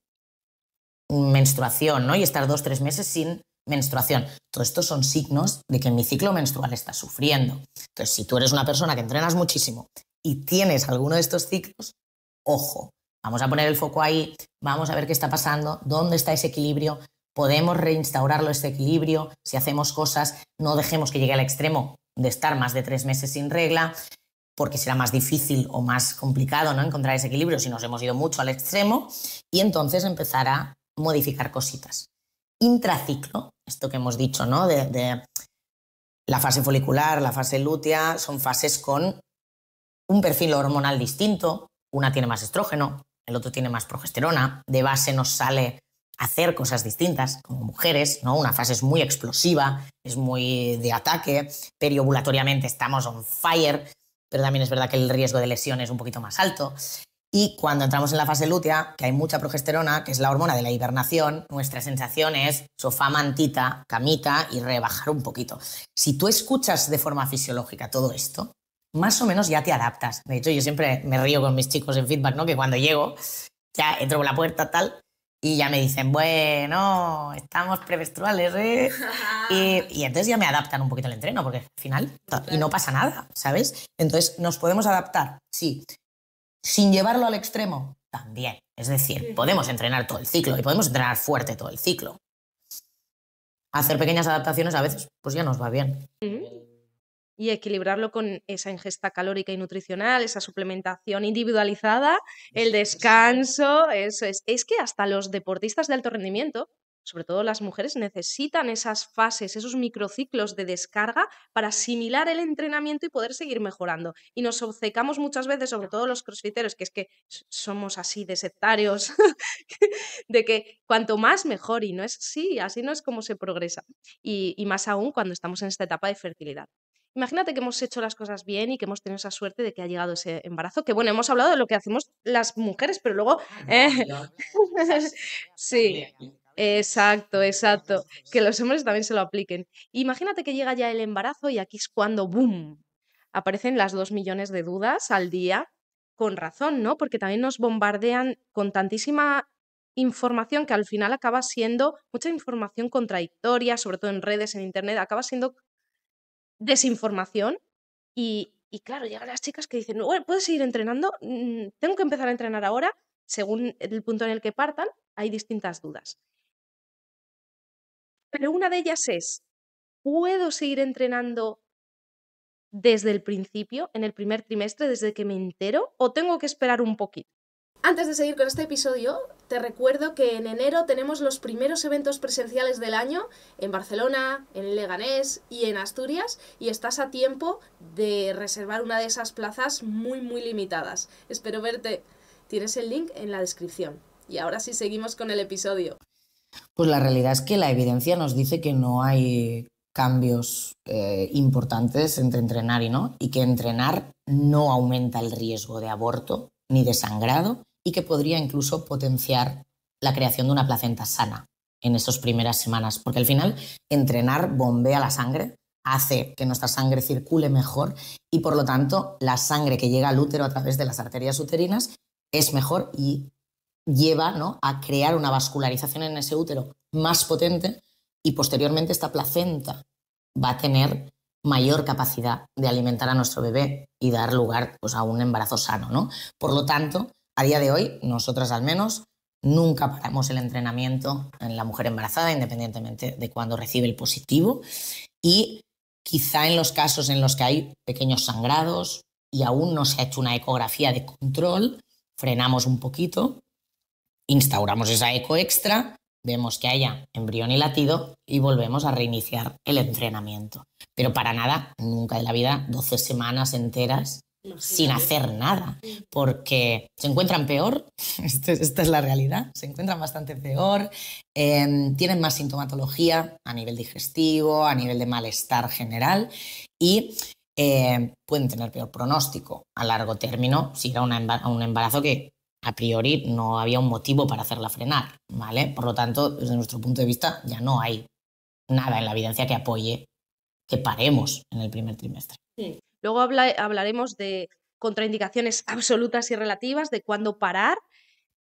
menstruación, ¿no? Y estar 2 o 3 meses sin menstruación. Todos estos son signos de que mi ciclo menstrual está sufriendo. Entonces, si tú eres una persona que entrenas muchísimo y tienes alguno de estos ciclos, ojo, vamos a poner el foco ahí, vamos a ver qué está pasando, dónde está ese equilibrio, podemos reinstaurarlo este equilibrio, si hacemos cosas, no dejemos que llegue al extremo de estar más de 3 meses sin regla, porque será más difícil o más complicado, ¿no?, encontrar ese equilibrio si nos hemos ido mucho al extremo, y entonces empezar a modificar cositas. Intraciclo, esto que hemos dicho, ¿no?, de la fase folicular, la fase lútea, son fases con un perfil hormonal distinto, una tiene más estrógeno, el otro tiene más progesterona, de base nos sale hacer cosas distintas como mujeres, ¿no? Una fase es muy explosiva, es muy de ataque, periovulatoriamente estamos on fire, pero también es verdad que el riesgo de lesión es un poquito más alto. Y cuando entramos en la fase lútea, que hay mucha progesterona, que es la hormona de la hibernación, nuestra sensación es sofá, mantita, camita y rebajar un poquito. Si tú escuchas de forma fisiológica todo esto, más o menos ya te adaptas. De hecho, yo siempre me río con mis chicos en feedback, ¿no?, que cuando llego, ya entro por la puerta tal, y ya me dicen, bueno, estamos premenstruales, ¿eh? Y entonces ya me adaptan un poquito el entreno, porque al final, y no pasa nada, ¿sabes? Entonces, ¿nos podemos adaptar? Sí. Sin llevarlo al extremo, también. Es decir, podemos entrenar todo el ciclo y podemos entrenar fuerte todo el ciclo. Hacer pequeñas adaptaciones a veces, pues ya nos va bien. Y equilibrarlo con esa ingesta calórica y nutricional, esa suplementación individualizada, el descanso, eso es. Es que hasta los deportistas de alto rendimiento, sobre todo las mujeres, necesitan esas fases, esos microciclos de descarga para asimilar el entrenamiento y poder seguir mejorando. Y nos obcecamos muchas veces, sobre todo los crossfiteros, que es que somos así de sectarios, de que cuanto más mejor, y no es así, así no es como se progresa. Y más aún cuando estamos en esta etapa de fertilidad. Imagínate que hemos hecho las cosas bien y que hemos tenido esa suerte de que ha llegado ese embarazo, que bueno, hemos hablado de lo que hacemos las mujeres, pero luego... Sí, exacto, exacto, que los hombres también se lo apliquen. Imagínate que llega ya el embarazo y aquí es cuando, ¡boom!, aparecen las 2 millones de dudas al día, con razón, ¿no? Porque también nos bombardean con tantísima información que al final acaba siendo mucha información contradictoria, sobre todo en redes, en internet, acaba siendo desinformación y claro, llegan las chicas que dicen, bueno, ¿puedo seguir entrenando? ¿Tengo que empezar a entrenar ahora? Según el punto en el que partan, hay distintas dudas. Pero una de ellas es, ¿puedo seguir entrenando desde el principio, en el primer trimestre, desde que me entero, o tengo que esperar un poquito? Antes de seguir con este episodio, te recuerdo que en enero tenemos los primeros eventos presenciales del año en Barcelona, en Leganés y en Asturias, y estás a tiempo de reservar una de esas plazas muy limitadas. Espero verte. Tienes el link en la descripción. Y ahora sí seguimos con el episodio. Pues la realidad es que la evidencia nos dice que no hay cambios importantes entre entrenar y no, y que entrenar no aumenta el riesgo de aborto ni de sangrado, y que podría incluso potenciar la creación de una placenta sana en esas primeras semanas, porque al final entrenar bombea la sangre hace que nuestra sangre circule mejor y por lo tanto la sangre que llega al útero a través de las arterias uterinas es mejor y lleva, ¿no?, a crear una vascularización en ese útero más potente y posteriormente esta placenta va a tener mayor capacidad de alimentar a nuestro bebé y dar lugar, pues, a un embarazo sano, ¿no? Por lo tanto, a día de hoy, nosotras al menos, nunca paramos el entrenamiento en la mujer embarazada, independientemente de cuándo recibe el positivo. Y quizá en los casos en los que hay pequeños sangrados y aún no se ha hecho una ecografía de control, frenamos un poquito, instauramos esa eco extra, vemos que haya embrión y latido y volvemos a reiniciar el entrenamiento. Pero para nada, nunca en la vida, 12 semanas enteras sin hacer nada, porque se encuentran peor, esta es la realidad, se encuentran bastante peor, tienen más sintomatología a nivel digestivo, a nivel de malestar general y pueden tener peor pronóstico a largo término si era un embarazo que a priori no había un motivo para hacerla frenar, ¿vale? Por lo tanto, desde nuestro punto de vista, ya no hay nada en la evidencia que apoye que paremos en el primer trimestre. Sí. Luego hablaremos de contraindicaciones absolutas y relativas, de cuándo parar,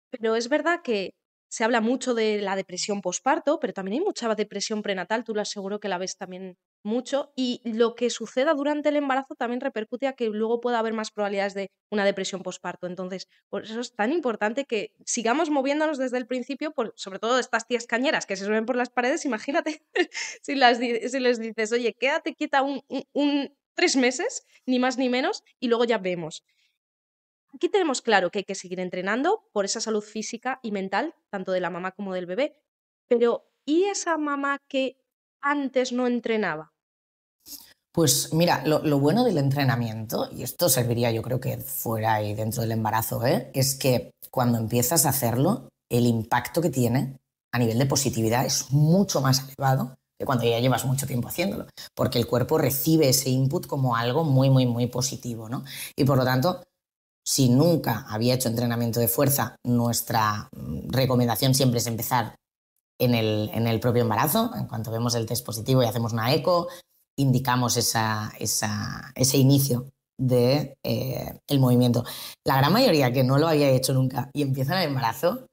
pero es verdad que se habla mucho de la depresión posparto, pero también hay mucha depresión prenatal, tú lo aseguro que la ves también mucho, y lo que suceda durante el embarazo también repercute a que luego pueda haber más probabilidades de una depresión posparto. Entonces, por eso es tan importante que sigamos moviéndonos desde el principio, sobre todo estas tías cañeras que se suben por las paredes, imagínate si les dices, oye, quédate quieta 3 meses, ni más ni menos, y luego ya vemos. Aquí tenemos claro que hay que seguir entrenando por esa salud física y mental, tanto de la mamá como del bebé, pero ¿y esa mamá que antes no entrenaba? Pues mira, lo bueno del entrenamiento, y esto serviría yo creo que fuera y dentro del embarazo, es que cuando empiezas a hacerlo, el impacto que tiene a nivel de positividad es mucho más elevado que cuando ya llevas mucho tiempo haciéndolo, porque el cuerpo recibe ese input como algo muy, muy, muy positivo, ¿no? Y por lo tanto, si nunca había hecho entrenamiento de fuerza, nuestra recomendación siempre es empezar en el propio embarazo. En cuanto vemos el test positivo y hacemos una eco, indicamos ese inicio del movimiento. La gran mayoría que no lo había hecho nunca y empieza en el embarazo,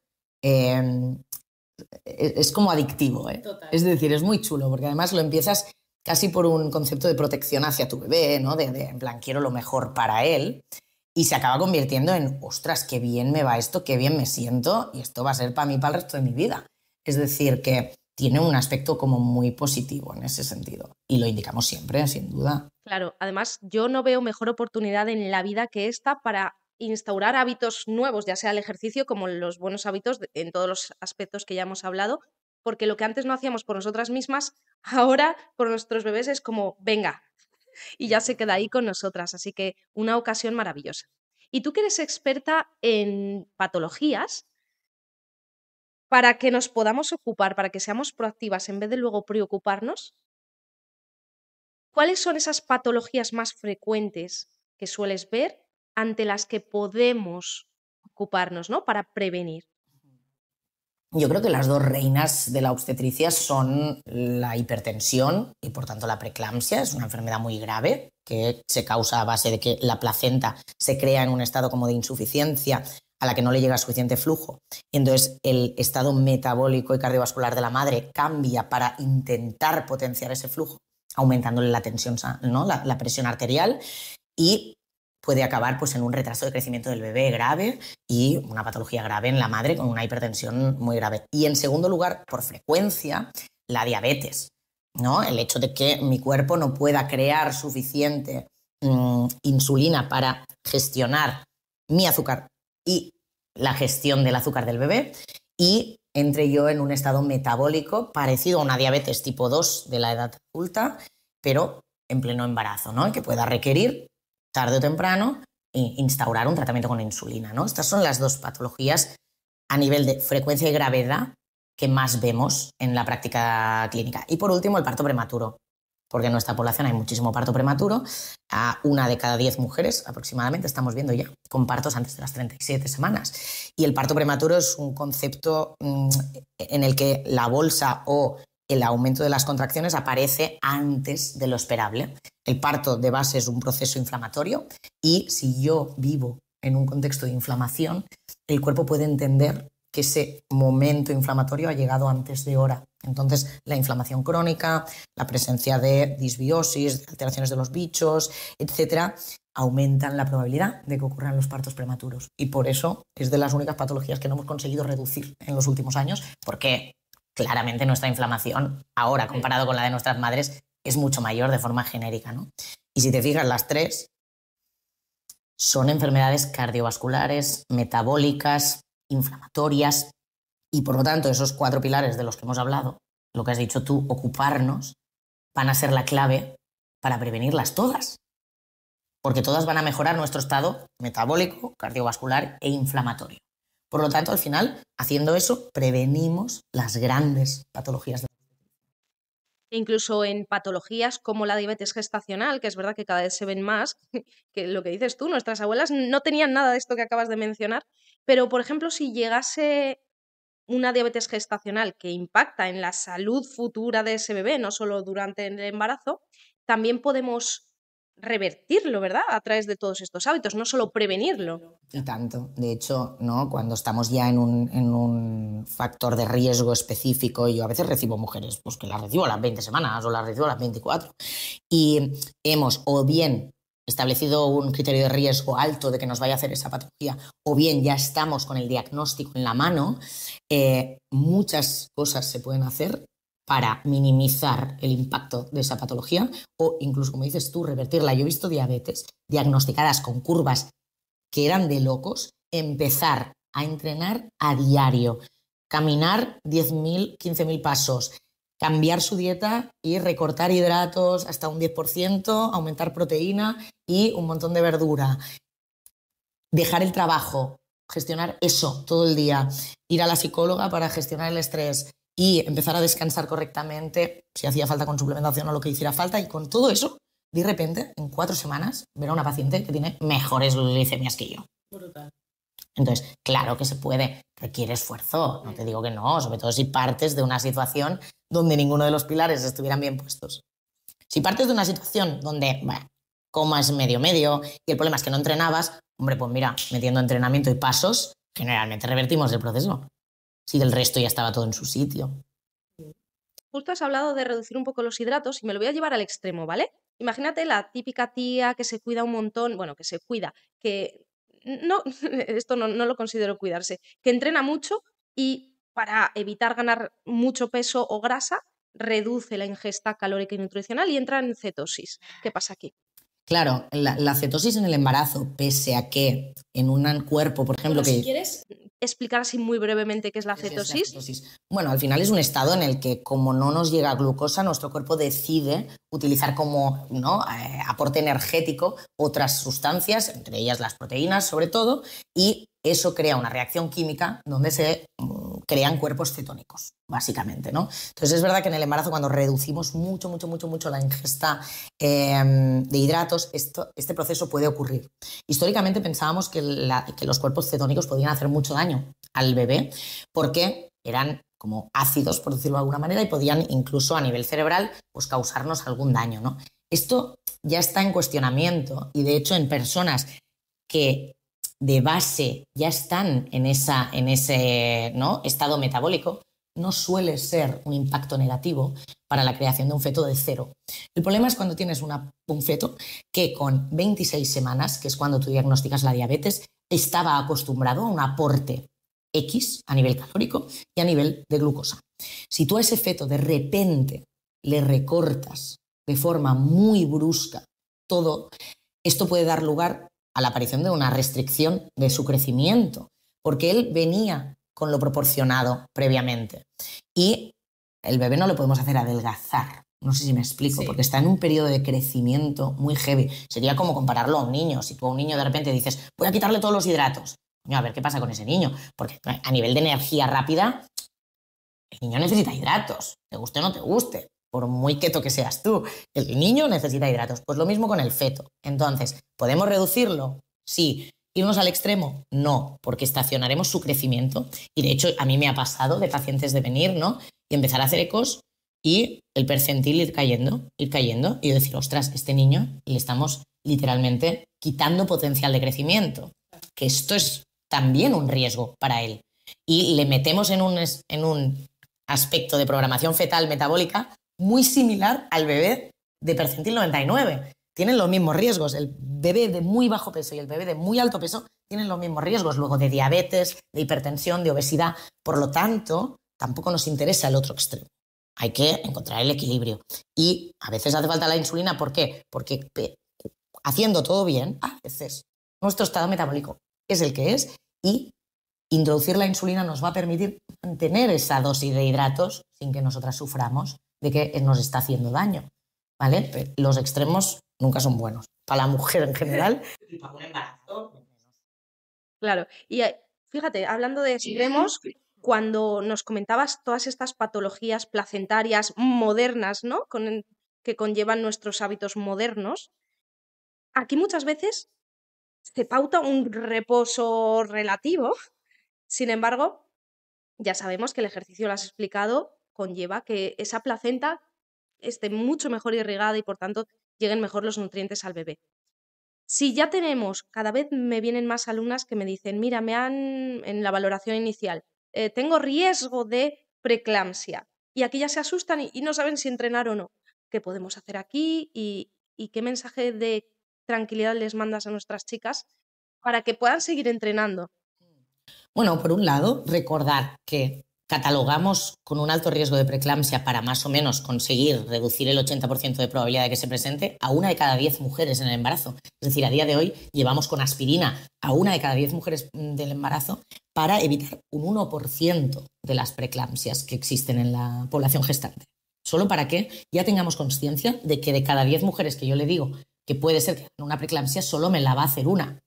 es como adictivo. Es decir, es muy chulo, porque además lo empiezas casi por un concepto de protección hacia tu bebé, ¿no? En plan, quiero lo mejor para él. Y se acaba convirtiendo en, ostras, qué bien me va esto, qué bien me siento, y esto va a ser para mí para el resto de mi vida. Es decir, que tiene un aspecto como muy positivo en ese sentido. Y lo indicamos siempre, sin duda. Claro, además yo no veo mejor oportunidad en la vida que esta para instaurar hábitos nuevos, ya sea el ejercicio como los buenos hábitos en todos los aspectos que ya hemos hablado, porque lo que antes no hacíamos por nosotras mismas, ahora por nuestros bebés es como, venga, y ya se queda ahí con nosotras. Así que una ocasión maravillosa. Y tú que eres experta en patologías, para que nos podamos ocupar, para que seamos proactivas en vez de luego preocuparnos, ¿cuáles son esas patologías más frecuentes que sueles ver ante las que podemos ocuparnos, ¿no?, para prevenir? Yo creo que las dos reinas de la obstetricia son la hipertensión y por tanto la preeclampsia. Es una enfermedad muy grave que se causa a base de que la placenta se crea en un estado como de insuficiencia a la que no le llega suficiente flujo. Y entonces el estado metabólico y cardiovascular de la madre cambia para intentar potenciar ese flujo, aumentándole la tensión, ¿no?, la presión arterial, y puede acabar pues, en un retraso de crecimiento del bebé grave y una patología grave en la madre con una hipertensión muy grave. Y en segundo lugar, por frecuencia, la diabetes, ¿no? El hecho de que mi cuerpo no pueda crear suficiente insulina para gestionar mi azúcar y la gestión del azúcar del bebé, y entre yo en un estado metabólico parecido a una diabetes tipo 2 de la edad adulta, pero en pleno embarazo, ¿no? Que pueda requerir tarde o temprano instaurar un tratamiento con insulina, ¿no? Estas son las dos patologías a nivel de frecuencia y gravedad que más vemos en la práctica clínica. Y por último, el parto prematuro, porque en nuestra población hay muchísimo parto prematuro. A 1 de cada 10 mujeres aproximadamente estamos viendo ya con partos antes de las 37 semanas. Y el parto prematuro es un concepto en el que la bolsa o el aumento de las contracciones aparece antes de lo esperable. El parto de base es un proceso inflamatorio y si yo vivo en un contexto de inflamación, el cuerpo puede entender que ese momento inflamatorio ha llegado antes de hora. Entonces, la inflamación crónica, la presencia de disbiosis, de alteraciones de los bichos, etcétera, aumentan la probabilidad de que ocurran los partos prematuros. Y por eso es de las únicas patologías que no hemos conseguido reducir en los últimos años, porque claramente nuestra inflamación, ahora comparado con la de nuestras madres, es mucho mayor de forma genérica, ¿no? Y si te fijas, las tres son enfermedades cardiovasculares, metabólicas, inflamatorias, y por lo tanto esos 4 pilares de los que hemos hablado, lo que has dicho tú, ocuparnos, van a ser la clave para prevenirlas todas, porque todas van a mejorar nuestro estado metabólico, cardiovascular e inflamatorio. Por lo tanto, al final, haciendo eso, prevenimos las grandes patologías. Incluso en patologías como la diabetes gestacional, que es verdad que cada vez se ven más, que lo que dices tú, nuestras abuelas no tenían nada de esto que acabas de mencionar, pero por ejemplo, si llegase una diabetes gestacional que impacta en la salud futura de ese bebé, no solo durante el embarazo, también podemos revertirlo, ¿verdad? A través de todos estos hábitos, no solo prevenirlo. Y tanto. De hecho, ¿no? Cuando estamos ya en un factor de riesgo específico, yo a veces recibo mujeres pues, que las recibo a las 20 semanas o las recibo a las 24. Y hemos o bien establecido un criterio de riesgo alto de que nos vaya a hacer esa patología, o bien ya estamos con el diagnóstico en la mano, muchas cosas se pueden hacer para minimizar el impacto de esa patología o incluso, como dices tú, revertirla. Yo he visto diabetes diagnosticadas con curvas que eran de locos, empezar a entrenar a diario, caminar 10.000, 15.000 pasos, cambiar su dieta y recortar hidratos hasta un 10%, aumentar proteína y un montón de verdura. Dejar el trabajo, gestionar eso todo el día, ir a la psicóloga para gestionar el estrés y empezar a descansar correctamente, si hacía falta con suplementación o lo que hiciera falta, y con todo eso, de repente, en 4 semanas, ver a una paciente que tiene mejores glicemias que yo. Brutal. Entonces, claro que se puede, requiere esfuerzo, no te digo que no, sobre todo si partes de una situación donde ninguno de los pilares estuvieran bien puestos. Si partes de una situación donde, bueno, comas medio, y el problema es que no entrenabas, hombre, pues mira, metiendo entrenamiento y pasos, generalmente revertimos el proceso. Si del resto ya estaba todo en su sitio. Justo has hablado de reducir un poco los hidratos y me lo voy a llevar al extremo, ¿vale? Imagínate la típica tía que se cuida un montón, bueno, que se cuida, que no, esto no lo considero cuidarse, que entrena mucho y para evitar ganar mucho peso o grasa, reduce la ingesta calórica y nutricional y entra en cetosis. ¿Qué pasa aquí? Claro, la cetosis en el embarazo, pese a que en un cuerpo, por ejemplo, Bueno, si quieres explicar así muy brevemente qué es la cetosis. Bueno, al final es un estado en el que, como no nos llega glucosa, nuestro cuerpo decide utilizar como aporte energético otras sustancias, entre ellas las proteínas sobre todo, y eso crea una reacción química donde se crean cuerpos cetónicos, básicamente, ¿no? Entonces es verdad que en el embarazo, cuando reducimos mucho la ingesta de hidratos, este proceso puede ocurrir. Históricamente pensábamos que los cuerpos cetónicos podían hacer mucho daño al bebé porque eran como ácidos, por decirlo de alguna manera, y podían incluso a nivel cerebral pues, causarnos algún daño, ¿no? Esto ya está en cuestionamiento y de hecho en personas que de base ya están en ese ¿no? estado metabólico, no suele ser un impacto negativo para la creación de un feto de 0. El problema es cuando tienes un feto que con 26 semanas, que es cuando tú diagnosticas la diabetes, estaba acostumbrado a un aporte X a nivel calórico y a nivel de glucosa. Si tú a ese feto de repente le recortas de forma muy brusca todo, esto puede dar lugar a la aparición de una restricción de su crecimiento, porque él venía con lo proporcionado previamente. Y el bebé no le podemos hacer adelgazar, no sé si me explico, sí. Porque está en un periodo de crecimiento muy heavy. Sería como compararlo a un niño. Si tú a un niño de repente dices, voy a quitarle todos los hidratos, a ver qué pasa con ese niño, porque a nivel de energía rápida, el niño necesita hidratos, te guste o no te guste. Por muy keto que seas tú, el niño necesita hidratos. Pues lo mismo con el feto. Entonces, ¿podemos reducirlo? Sí. ¿Irnos al extremo? No, porque estacionaremos su crecimiento. Y de hecho, a mí me ha pasado de pacientes de venir, ¿no? Y empezar a hacer ecos y el percentil ir cayendo, y yo decir, ostras, este niño le estamos literalmente quitando potencial de crecimiento, que esto es también un riesgo para él. Y le metemos en un aspecto de programación fetal metabólica muy similar al bebé de percentil 99. Tienen los mismos riesgos. El bebé de muy bajo peso y el bebé de muy alto peso tienen los mismos riesgos, luego de diabetes, de hipertensión, de obesidad. Por lo tanto, tampoco nos interesa el otro extremo. Hay que encontrar el equilibrio. Y a veces hace falta la insulina. ¿Por qué? Porque haciendo todo bien, a veces nuestro estado metabólico es el que es y introducir la insulina nos va a permitir mantener esa dosis de hidratos sin que nosotras suframos de que nos está haciendo daño, ¿vale? Los extremos nunca son buenos. Para la mujer en general y para un embarazo. Claro. Y fíjate, hablando de extremos, cuando nos comentabas todas estas patologías placentarias modernas, ¿no? Que conllevan nuestros hábitos modernos, aquí muchas veces se pauta un reposo relativo. Sin embargo, ya sabemos que el ejercicio, lo has explicado, conlleva que esa placenta esté mucho mejor irrigada y por tanto lleguen mejor los nutrientes al bebé. Si ya tenemos, cada vez me vienen más alumnas que me dicen, mira, en la valoración inicial, tengo riesgo de preeclampsia. Y aquí ya se asustan y no saben si entrenar o no. ¿Qué podemos hacer aquí? ¿Y qué mensaje de tranquilidad les mandas a nuestras chicas para que puedan seguir entrenando? Bueno, por un lado, recordar que catalogamos con un alto riesgo de preeclampsia para más o menos conseguir reducir el 80% de probabilidad de que se presente a 1 de cada 10 mujeres en el embarazo. Es decir, a día de hoy llevamos con aspirina a 1 de cada 10 mujeres del embarazo para evitar un 1% de las preeclampsias que existen en la población gestante. Solo para que ya tengamos conciencia de que de cada 10 mujeres que yo le digo que puede ser que tenga una preeclampsia, solo me la va a hacer una.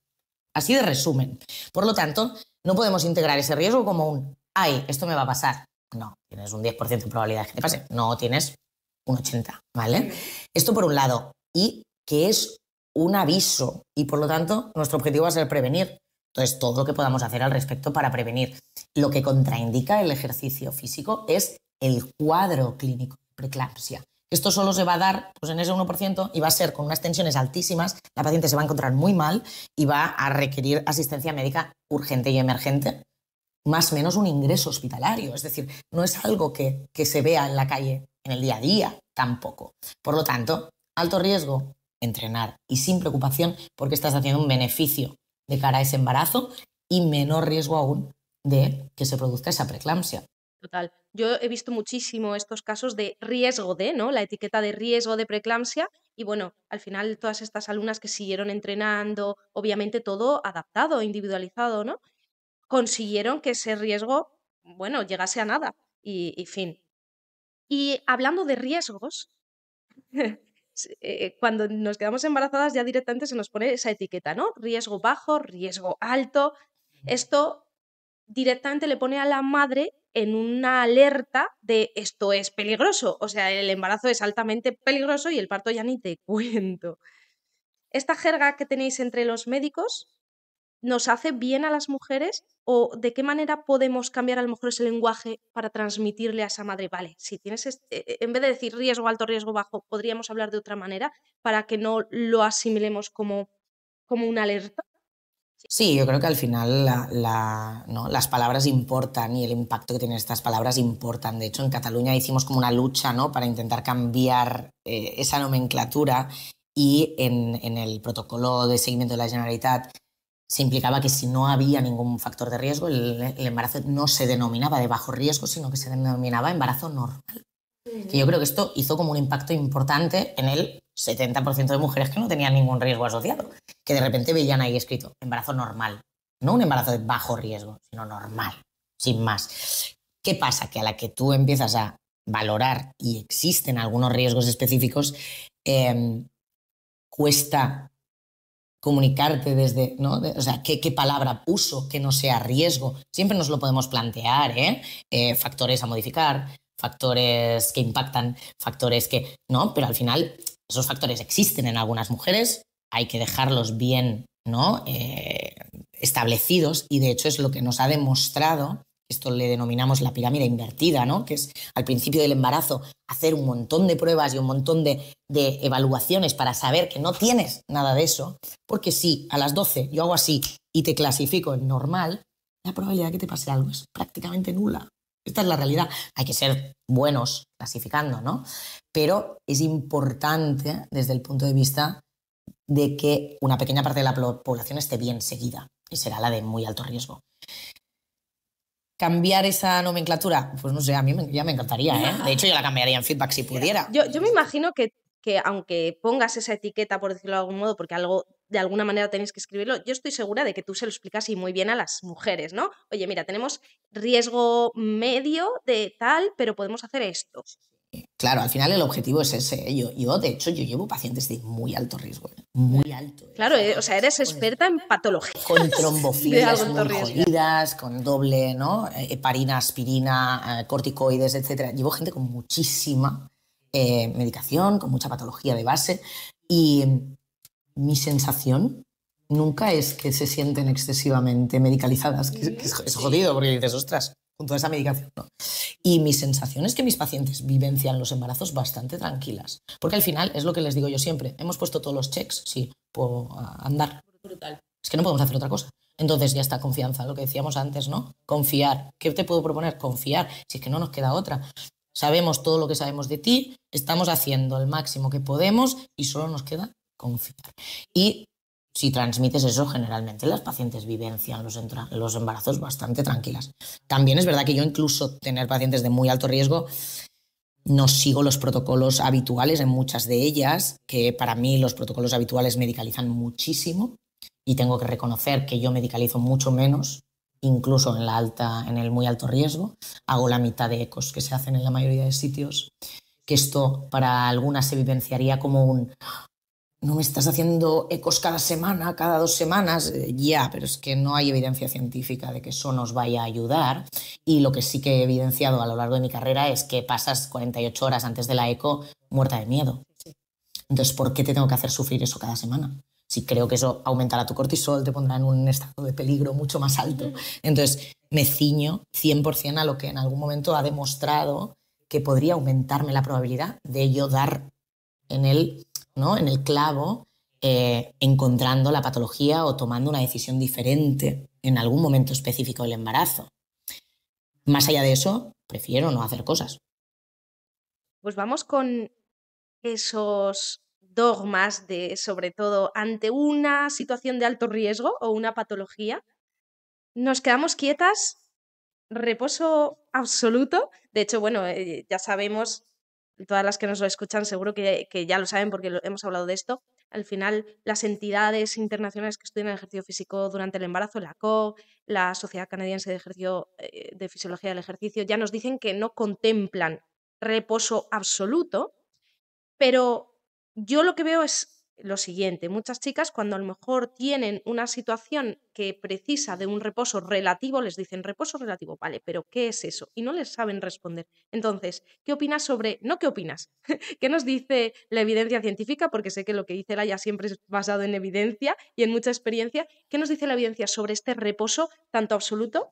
Así de resumen. Por lo tanto, no podemos integrar ese riesgo como un ¡ay, esto me va a pasar! No, tienes un 10% de probabilidad de que te pase. No, tienes un 80%, ¿vale? Esto por un lado. Y que es un aviso y por lo tanto nuestro objetivo va a ser prevenir. Entonces, todo lo que podamos hacer al respecto para prevenir. Lo que contraindica el ejercicio físico es el cuadro clínico de preeclampsia. Esto solo se va a dar pues, en ese 1% y va a ser con unas tensiones altísimas, la paciente se va a encontrar muy mal y va a requerir asistencia médica urgente y emergente, más o menos un ingreso hospitalario. Es decir, no es algo que se vea en la calle en el día a día tampoco. Por lo tanto, alto riesgo, entrenar y sin preocupación porque estás haciendo un beneficio de cara a ese embarazo y menor riesgo aún de que se produzca esa preeclampsia. Total. Yo he visto muchísimo estos casos de riesgo de, ¿no? La etiqueta de riesgo de preeclampsia y bueno, al final todas estas alumnas que siguieron entrenando, obviamente todo adaptado, individualizado, ¿no? Consiguieron que ese riesgo, bueno, llegase a nada y fin. Y hablando de riesgos, cuando nos quedamos embarazadas ya directamente se nos pone esa etiqueta, ¿no? Riesgo bajo, riesgo alto. Esto directamente le pone a la madre en una alerta de esto es peligroso. O sea, el embarazo es altamente peligroso y el parto ya ni te cuento. Esta jerga que tenéis entre los médicos, ¿nos hace bien a las mujeres? ¿O de qué manera podemos cambiar a lo mejor ese lenguaje para transmitirle a esa madre? Vale, si tienes en vez de decir riesgo alto, riesgo bajo, podríamos hablar de otra manera para que no lo asimilemos como una alerta. Sí, yo creo que al final ¿no? las palabras importan y el impacto que tienen estas palabras importan. De hecho, en Cataluña hicimos como una lucha, ¿no? Para intentar cambiar esa nomenclatura y en el protocolo de seguimiento de la Generalitat se implicaba que si no había ningún factor de riesgo, el embarazo no se denominaba de bajo riesgo, sino que se denominaba embarazo normal. Que yo creo que esto hizo como un impacto importante en el 70% de mujeres que no tenían ningún riesgo asociado, que de repente veían ahí escrito embarazo normal, no un embarazo de bajo riesgo, sino normal, sin más. ¿Qué pasa? Que a la que tú empiezas a valorar y existen algunos riesgos específicos, cuesta comunicarte desde, ¿no? O sea, ¿qué palabra uso que no sea riesgo? Siempre nos lo podemos plantear, factores a modificar, factores que impactan, factores que no, pero al final esos factores existen en algunas mujeres, hay que dejarlos bien, ¿no? Establecidos y de hecho es lo que nos ha demostrado esto le denominamos la pirámide invertida, ¿no? Que es al principio del embarazo hacer un montón de pruebas y un montón de evaluaciones para saber que no tienes nada de eso, porque si a las 12 yo hago así y te clasifico en normal, la probabilidad de que te pase algo es prácticamente nula. Esta es la realidad. Hay que ser buenos clasificando, ¿no? Pero es importante desde el punto de vista de que una pequeña parte de la población esté bien seguida y será la de muy alto riesgo. ¿Cambiar esa nomenclatura? Pues no sé, a mí ya me encantaría, ¿eh? De hecho, yo la cambiaría en feedback si pudiera. Yo me imagino que aunque pongas esa etiqueta, por decirlo de algún modo, porque algo de alguna manera tenéis que escribirlo, yo estoy segura de que tú se lo explicas y muy bien a las mujeres, ¿no? Oye, mira, tenemos riesgo medio de tal, pero podemos hacer esto. Claro, al final el objetivo es ese. Yo de hecho, yo llevo pacientes de muy alto riesgo, muy alto. Claro, o sea, eres experta en patología. Con trombofilias muy jodidas, con doble, ¿no? Heparina, aspirina, corticoides, etc. Llevo gente con muchísima medicación, con mucha patología de base, y mi sensación nunca es que se sienten excesivamente medicalizadas, que es jodido, porque dices, ostras, con toda esa medicación, ¿no? Y mi sensación es que mis pacientes vivencian los embarazos bastante tranquilas, porque al final es lo que les digo yo siempre, hemos puesto todos los checks, sí, puedo andar. Brutal. Es que no podemos hacer otra cosa. Entonces ya está, confianza, lo que decíamos antes, ¿no? Confiar. ¿Qué te puedo proponer? Confiar. Si es que no nos queda otra. Sabemos todo lo que sabemos de ti, estamos haciendo el máximo que podemos y solo nos queda confiar. Y si transmites eso, generalmente las pacientes vivencian los embarazos bastante tranquilas. También es verdad que yo incluso tener pacientes de muy alto riesgo no sigo los protocolos habituales en muchas de ellas, que para mí los protocolos habituales medicalizan muchísimo y tengo que reconocer que yo medicalizo mucho menos, incluso en el muy alto riesgo. Hago la mitad de ecos que se hacen en la mayoría de sitios, que esto para algunas se vivenciaría como un... No me estás haciendo ecos cada semana, cada 2 semanas, ya, pero es que no hay evidencia científica de que eso nos vaya a ayudar. Y lo que sí que he evidenciado a lo largo de mi carrera es que pasas 48 horas antes de la eco muerta de miedo. Entonces, ¿por qué te tengo que hacer sufrir eso cada semana? Si creo que eso aumentará tu cortisol, te pondrá en un estado de peligro mucho más alto. Entonces, me ciño 100% a lo que en algún momento ha demostrado que podría aumentarme la probabilidad de yo dar en el clavo, encontrando la patología o tomando una decisión diferente en algún momento específico del embarazo. Más allá de eso, prefiero no hacer cosas. Pues vamos con esos dogmas de, sobre todo, ante una situación de alto riesgo o una patología, nos quedamos quietas, reposo absoluto. De hecho, bueno, ya sabemos, todas las que nos lo escuchan seguro que ya lo saben porque hemos hablado de esto. Al final, las entidades internacionales que estudian el ejercicio físico durante el embarazo, la COG, la Sociedad Canadiense de Fisiología del Ejercicio, ya nos dicen que no contemplan reposo absoluto, pero yo lo que veo es lo siguiente. Muchas chicas, cuando a lo mejor tienen una situación que precisa de un reposo relativo, les dicen reposo relativo, vale, pero ¿qué es eso? Y no les saben responder. Entonces, ¿qué opinas sobre...? No, ¿qué opinas? ¿Qué nos dice la evidencia científica? Porque sé que lo que dice Laia siempre es basado en evidencia y en mucha experiencia. ¿Qué nos dice la evidencia sobre este reposo, tanto absoluto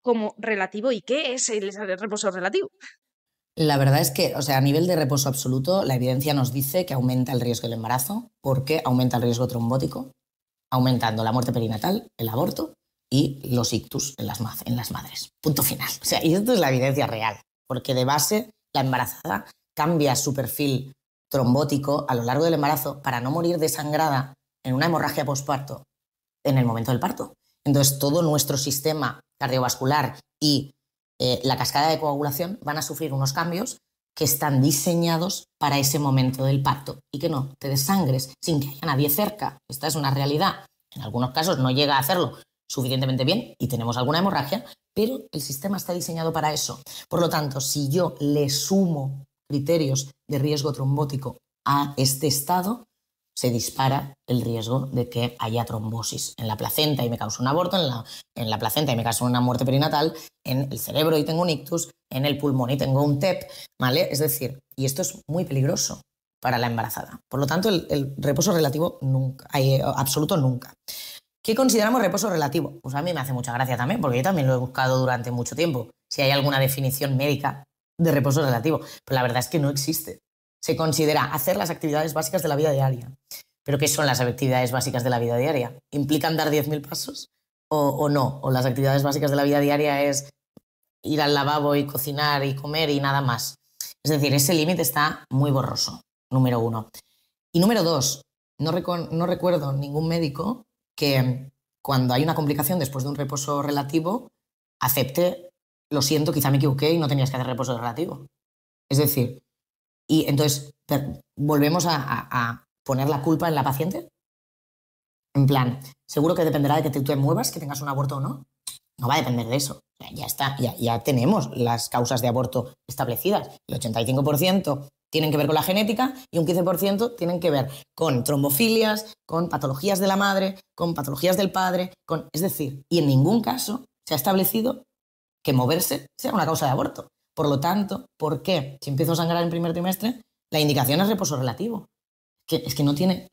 como relativo? ¿Y qué es el reposo relativo? La verdad es que, o sea, a nivel de reposo absoluto, la evidencia nos dice que aumenta el riesgo del embarazo porque aumenta el riesgo trombótico, aumentando la muerte perinatal, el aborto y los ictus en las madres. Punto final. O sea, y esto es la evidencia real, porque de base la embarazada cambia su perfil trombótico a lo largo del embarazo para no morir desangrada en una hemorragia posparto en el momento del parto. Entonces, todo nuestro sistema cardiovascular y la cascada de coagulación van a sufrir unos cambios que están diseñados para ese momento del parto y que no te desangres sin que haya nadie cerca. Esta es una realidad. En algunos casos no llega a hacerlo suficientemente bien y tenemos alguna hemorragia, pero el sistema está diseñado para eso. Por lo tanto, si yo le sumo criterios de riesgo trombótico a este estado, se dispara el riesgo de que haya trombosis en la placenta y me cause un aborto, en la placenta y me cause una muerte perinatal, en el cerebro y tengo un ictus, en el pulmón y tengo un TEP, ¿vale? Es decir, y esto es muy peligroso para la embarazada. Por lo tanto, el reposo relativo nunca, absoluto nunca. ¿Qué consideramos reposo relativo? Pues a mí me hace mucha gracia también, porque yo también lo he buscado durante mucho tiempo, si hay alguna definición médica de reposo relativo, pero la verdad es que no existe. Se considera hacer las actividades básicas de la vida diaria. ¿Pero qué son las actividades básicas de la vida diaria? ¿Implican dar 10.000 pasos o no? ¿O las actividades básicas de la vida diaria es ir al lavabo y cocinar y comer y nada más? Es decir, ese límite está muy borroso, número 1. Y número 2, no recuerdo ningún médico que cuando hay una complicación después de un reposo relativo acepte, lo siento, quizá me equivoqué y no tenías que hacer reposo relativo. Es decir, y entonces volvemos a poner la culpa en la paciente. En plan, seguro que dependerá de que tú te muevas, que tengas un aborto o no. No va a depender de eso. O sea, ya está, ya tenemos las causas de aborto establecidas. El 85% tienen que ver con la genética y un 15% tienen que ver con trombofilias, con patologías de la madre, con patologías del padre, es decir, y en ningún caso se ha establecido que moverse sea una causa de aborto. Por lo tanto, ¿por qué? Si empiezo a sangrar en primer trimestre, la indicación es reposo relativo. Es que no tiene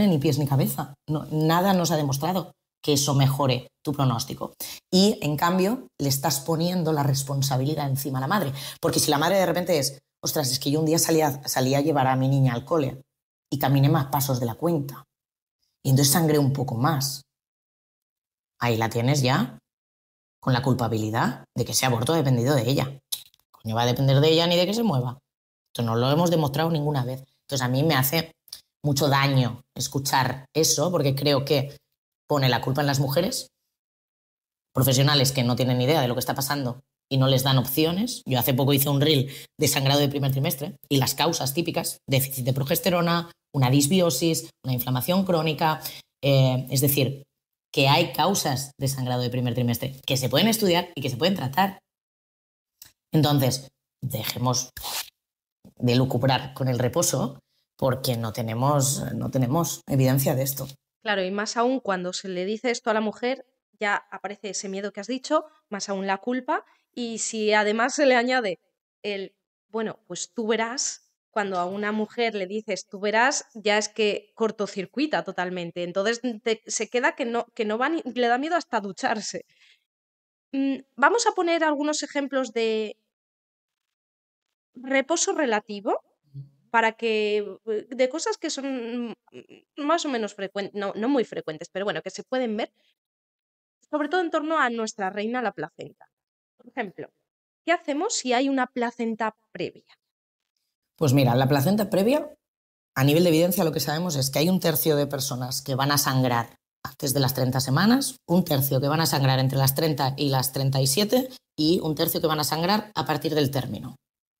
ni pies ni cabeza. No, nada nos ha demostrado que eso mejore tu pronóstico. Y, en cambio, le estás poniendo la responsabilidad encima a la madre. Porque si la madre de repente es, ostras, es que yo un día salí a llevar a mi niña al cole y caminé más pasos de la cuenta. Y entonces sangré un poco más. Ahí la tienes ya con la culpabilidad de que ese aborto ha dependido de ella. Coño, va a depender de ella ni de que se mueva. Esto no lo hemos demostrado ninguna vez. Entonces a mí me hace mucho daño escuchar eso porque creo que pone la culpa en las mujeres, profesionales que no tienen ni idea de lo que está pasando y no les dan opciones. Yo hace poco hice un reel de sangrado de primer trimestre y las causas típicas, déficit de progesterona, una disbiosis, una inflamación crónica, es decir, que hay causas de sangrado de primer trimestre que se pueden estudiar y que se pueden tratar. Entonces, dejemos de lucubrar con el reposo porque no tenemos evidencia de esto. Claro, y más aún cuando se le dice esto a la mujer, ya aparece ese miedo que has dicho, más aún la culpa, y si además se le añade bueno, pues tú verás, cuando a una mujer le dices tú verás, ya es que cortocircuita totalmente, entonces se queda que no va le da miedo hasta ducharse. Vamos a poner algunos ejemplos de reposo relativo para que de cosas que son más o menos frecuentes, no muy frecuentes, pero bueno, que se pueden ver, sobre todo en torno a nuestra reina, la placenta. Por ejemplo, ¿qué hacemos si hay una placenta previa? Pues mira, la placenta previa, a nivel de evidencia lo que sabemos es que hay 1/3 de personas que van a sangrar antes de las 30 semanas, 1/3 que van a sangrar entre las 30 y las 37 y 1/3 que van a sangrar a partir del término.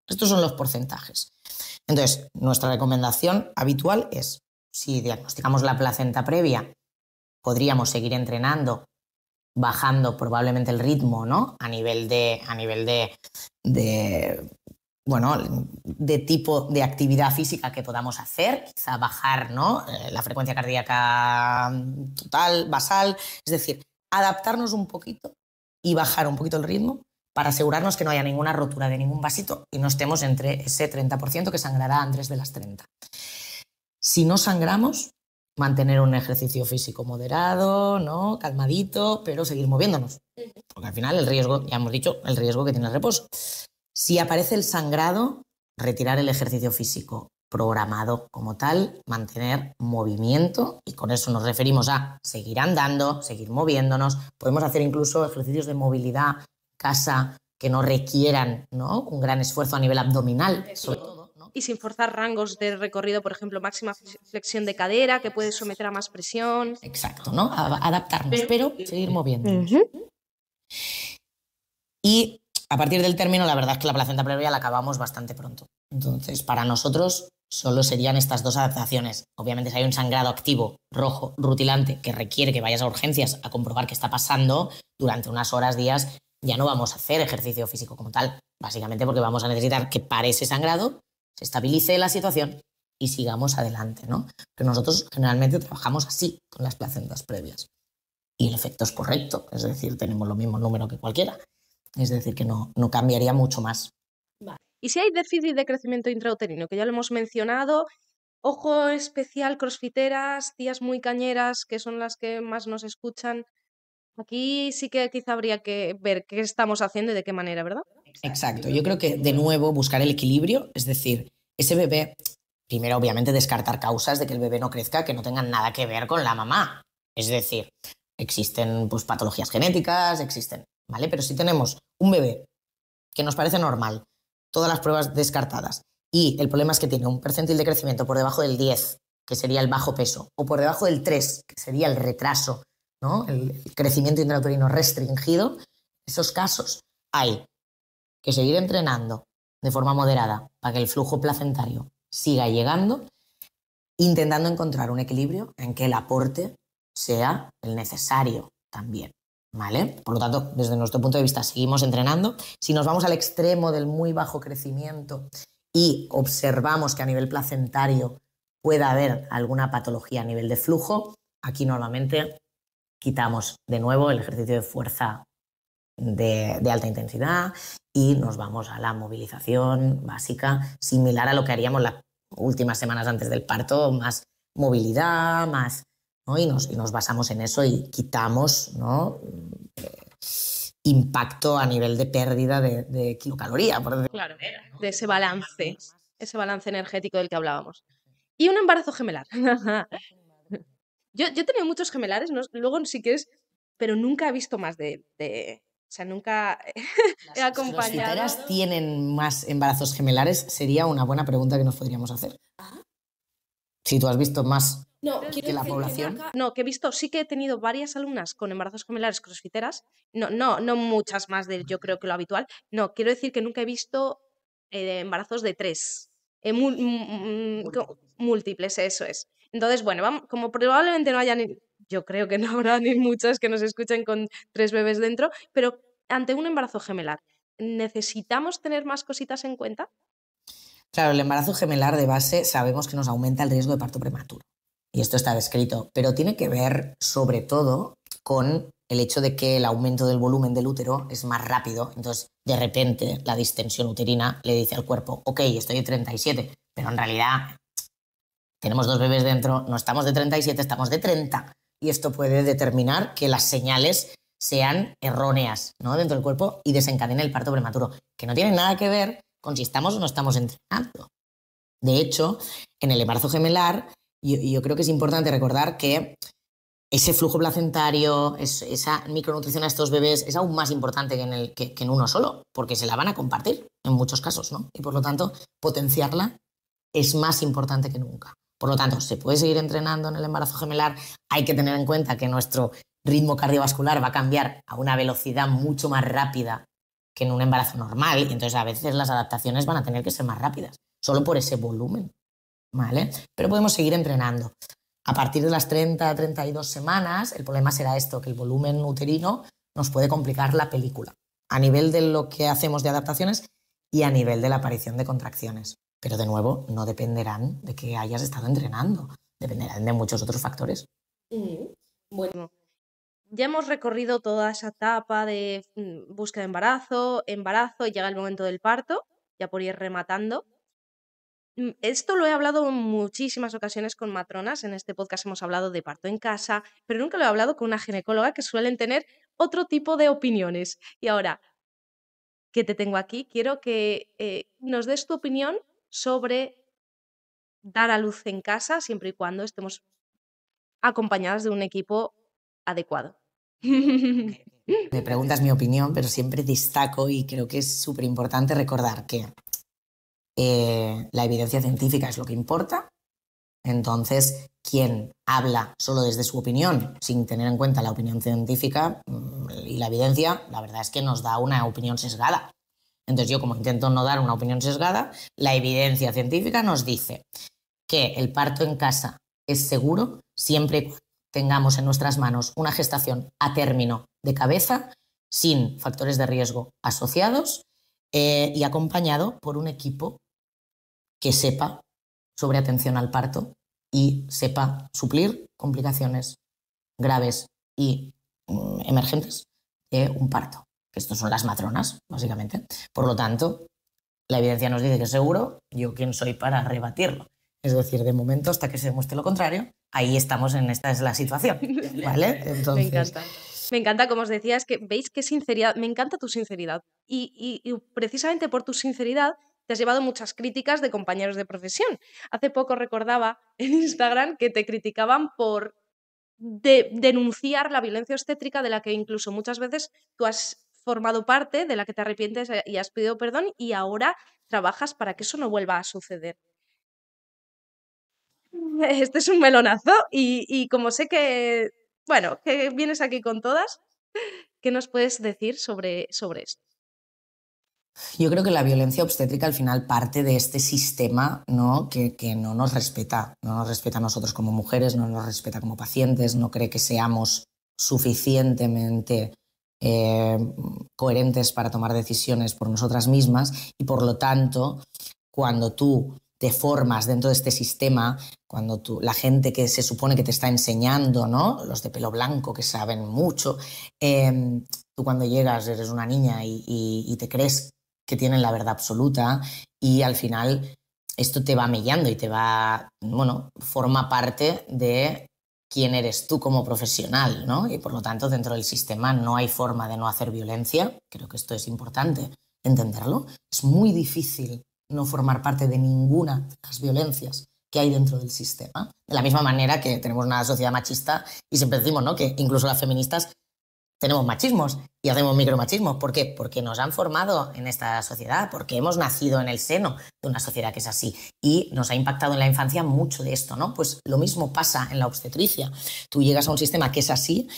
Estos son los porcentajes. Entonces, nuestra recomendación habitual es, si diagnosticamos la placenta previa, podríamos seguir entrenando, bajando probablemente el ritmo, ¿no? A nivel de tipo de actividad física que podamos hacer, quizá bajar, ¿no? La frecuencia cardíaca total, basal, es decir, adaptarnos un poquito y bajar un poquito el ritmo para asegurarnos que no haya ninguna rotura de ningún vasito y no estemos entre ese 30% que sangrará antes de las 30. Si no sangramos, mantener un ejercicio físico moderado, ¿no? Calmadito, pero seguir moviéndonos. Porque al final el riesgo, ya hemos dicho, el riesgo que tiene el reposo. Si aparece el sangrado, retirar el ejercicio físico programado como tal, mantener movimiento, y con eso nos referimos a seguir andando, seguir moviéndonos. Podemos hacer incluso ejercicios de movilidad casa que no requieran, ¿no? Un gran esfuerzo a nivel abdominal, sobre todo, ¿no? Y sin forzar rangos de recorrido, por ejemplo, máxima flexión de cadera, que puede someter a más presión. Exacto, ¿no? Adaptarnos, pero seguir moviéndonos. Y a partir del término, la verdad es que la placenta previa la acabamos bastante pronto. Entonces, para nosotros solo serían estas dos adaptaciones. Obviamente, si hay un sangrado activo, rojo, rutilante, que requiere que vayas a urgencias a comprobar qué está pasando durante unas horas, días, ya no vamos a hacer ejercicio físico como tal, básicamente porque vamos a necesitar que pare ese sangrado, se estabilice la situación y sigamos adelante, ¿no? Pero nosotros generalmente trabajamos así con las placentas previas. Y el efecto es correcto, es decir, tenemos lo mismo número que cualquiera. Es decir, que no cambiaría mucho más. Vale. Y si hay déficit de crecimiento intrauterino, que ya lo hemos mencionado, ojo especial, crossfiteras, tías muy cañeras, que son las que más nos escuchan. Aquí sí que quizá habría que ver qué estamos haciendo y de qué manera, ¿verdad? Exacto, yo creo que de nuevo buscar el equilibrio, es decir, ese bebé, primero obviamente descartar causas de que el bebé no crezca que no tengan nada que ver con la mamá. Es decir, existen pues patologías genéticas, existen, ¿vale? Pero si tenemos un bebé que nos parece normal, todas las pruebas descartadas, y el problema es que tiene un percentil de crecimiento por debajo del 10, que sería el bajo peso, o por debajo del 3, que sería el retraso, ¿no? El crecimiento intrauterino restringido, esos casos hay que seguir entrenando de forma moderada para que el flujo placentario siga llegando, intentando encontrar un equilibrio en que el aporte sea el necesario también, ¿vale? Por lo tanto, desde nuestro punto de vista, seguimos entrenando. Si nos vamos al extremo del muy bajo crecimiento y observamos que a nivel placentario pueda haber alguna patología a nivel de flujo, aquí normalmente quitamos de nuevo el ejercicio de fuerza de alta intensidad y nos vamos a la movilización básica, similar a lo que haríamos las últimas semanas antes del parto, más movilidad, más, ¿no? y nos basamos en eso y quitamos, ¿no? Impacto a nivel de pérdida de kilocaloría. Claro, de ese balance energético del que hablábamos. Y un embarazo gemelar. Yo he tenido muchos gemelares, ¿no? Luego si quieres, pero nunca he visto más o sea, nunca he ¿Las acompañado. crossfiteras tienen más embarazos gemelares? Sería una buena pregunta que nos podríamos hacer. Si tú has visto más que la población. No, que he visto, sí que he tenido varias alumnas con embarazos gemelares crossfiteras. No muchas más de yo creo que lo habitual. No, quiero decir que nunca he visto embarazos de 3. Múltiples, eso es. Entonces, bueno, vamos, como probablemente no haya yo creo que no habrá ni muchas que nos escuchen con 3 bebés dentro, pero ante un embarazo gemelar, ¿necesitamos tener más cositas en cuenta? Claro, el embarazo gemelar de base sabemos que nos aumenta el riesgo de parto prematuro. Y esto está descrito, pero tiene que ver sobre todo con el hecho de que el aumento del volumen del útero es más rápido. Entonces, de repente, la distensión uterina le dice al cuerpo, ok, estoy de 37, pero en realidad tenemos 2 bebés dentro, no estamos de 37, estamos de 30. Y esto puede determinar que las señales sean erróneas, ¿no? dentro del cuerpo y desencadenen el parto prematuro, que no tiene nada que ver con si estamos o no estamos entrenando. De hecho, en el embarazo gemelar, yo creo que es importante recordar que ese flujo placentario, esa micronutrición a estos bebés es aún más importante que en uno solo, porque se la van a compartir en muchos casos, ¿no? Y por lo tanto, potenciarla es más importante que nunca. Por lo tanto, se puede seguir entrenando en el embarazo gemelar. Hay que tener en cuenta que nuestro ritmo cardiovascular va a cambiar a una velocidad mucho más rápida que en un embarazo normal. Y entonces, a veces las adaptaciones van a tener que ser más rápidas, solo por ese volumen, ¿vale? Pero podemos seguir entrenando. A partir de las 30-32 semanas, el problema será esto, que el volumen uterino nos puede complicar la película, a nivel de lo que hacemos de adaptaciones y a nivel de la aparición de contracciones. Pero de nuevo, no dependerán de que hayas estado entrenando, dependerán de muchos otros factores. Bueno, ya hemos recorrido toda esa etapa de búsqueda de embarazo, y llega el momento del parto, ya por ir rematando. Esto lo he hablado en muchísimas ocasiones con matronas, en este podcast hemos hablado de parto en casa, pero nunca lo he hablado con una ginecóloga que suelen tener otro tipo de opiniones. Y ahora que te tengo aquí, quiero que nos des tu opinión sobre dar a luz en casa siempre y cuando estemos acompañadas de un equipo adecuado. Me preguntas mi opinión, pero siempre destaco y creo que es súper importante recordar que la evidencia científica es lo que importa. Entonces, quien habla solo desde su opinión, sin tener en cuenta la opinión científica y la evidencia, la verdad es que nos da una opinión sesgada. Entonces, yo como intento no dar una opinión sesgada, la evidencia científica nos dice que el parto en casa es seguro siempre y cuando tengamos en nuestras manos una gestación a término de cabeza, sin factores de riesgo asociados y acompañado por un equipo que sepa sobre atención al parto y sepa suplir complicaciones graves y emergentes de un parto. Estos son las matronas, básicamente. Por lo tanto, la evidencia nos dice que es seguro. ¿Yo quién soy para rebatirlo? Es decir, de momento, hasta que se demuestre lo contrario, ahí estamos esta es la situación, ¿vale? Entonces... Me encanta. Me encanta, como os decía, es que veis qué sinceridad, me encanta tu sinceridad. Y precisamente por tu sinceridad te has llevado muchas críticas de compañeros de profesión. Hace poco recordaba en Instagram que te criticaban por denunciar la violencia obstétrica de la que incluso muchas veces tú has formado parte, de la que te arrepientes y has pedido perdón y ahora trabajas para que eso no vuelva a suceder. Este es un melonazo y como sé que, bueno, que vienes aquí con todas, ¿qué nos puedes decir sobre esto? Yo creo que la violencia obstétrica al final parte de este sistema, ¿no? Que no nos respeta a nosotros como mujeres, no nos respeta como pacientes, no cree que seamos suficientemente coherentes para tomar decisiones por nosotras mismas y por lo tanto, cuando tú te formas dentro de este sistema, cuando la gente que se supone que te está enseñando, ¿no? Los de pelo blanco que saben mucho, tú cuando llegas eres una niña y te crees que tienen la verdad absoluta y al final esto te va mellando y te va, bueno, forma parte de quién eres tú como profesional, ¿no? Y por lo tanto dentro del sistema no hay forma de no hacer violencia, creo que esto es importante entenderlo, es muy difícil no formar parte de ninguna de las violencias que hay dentro del sistema, de la misma manera que tenemos una sociedad machista y siempre decimos, ¿no? Que incluso las feministas tenemos machismos y hacemos micromachismos. ¿Por qué? Porque nos han formado en esta sociedad, porque hemos nacido en el seno de una sociedad que es así y nos ha impactado en la infancia mucho de esto, ¿no? Pues lo mismo pasa en la obstetricia. Tú llegas a un sistema que es así,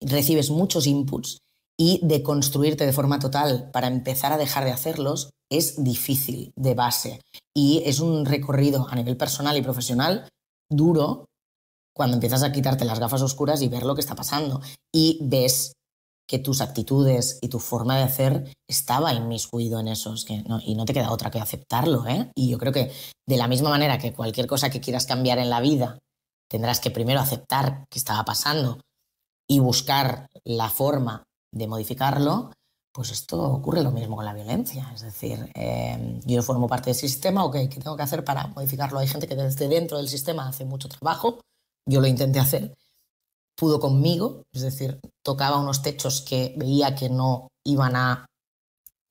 recibes muchos inputs y deconstruirte de forma total para empezar a dejar de hacerlos es difícil de base y es un recorrido a nivel personal y profesional duro cuando empiezas a quitarte las gafas oscuras y ver lo que está pasando y ves que tus actitudes y tu forma de hacer estaba inmiscuido en eso y no te queda otra que aceptarlo, ¿eh? Y yo creo que de la misma manera que cualquier cosa que quieras cambiar en la vida tendrás que primero aceptar que estaba pasando y buscar la forma de modificarlo, pues esto ocurre lo mismo con la violencia. Es decir, yo formo parte del sistema, ok, ¿qué tengo que hacer para modificarlo? Hay gente que desde dentro del sistema hace mucho trabajo. Yo lo intenté hacer, pudo conmigo, es decir, tocaba unos techos que veía que no iban a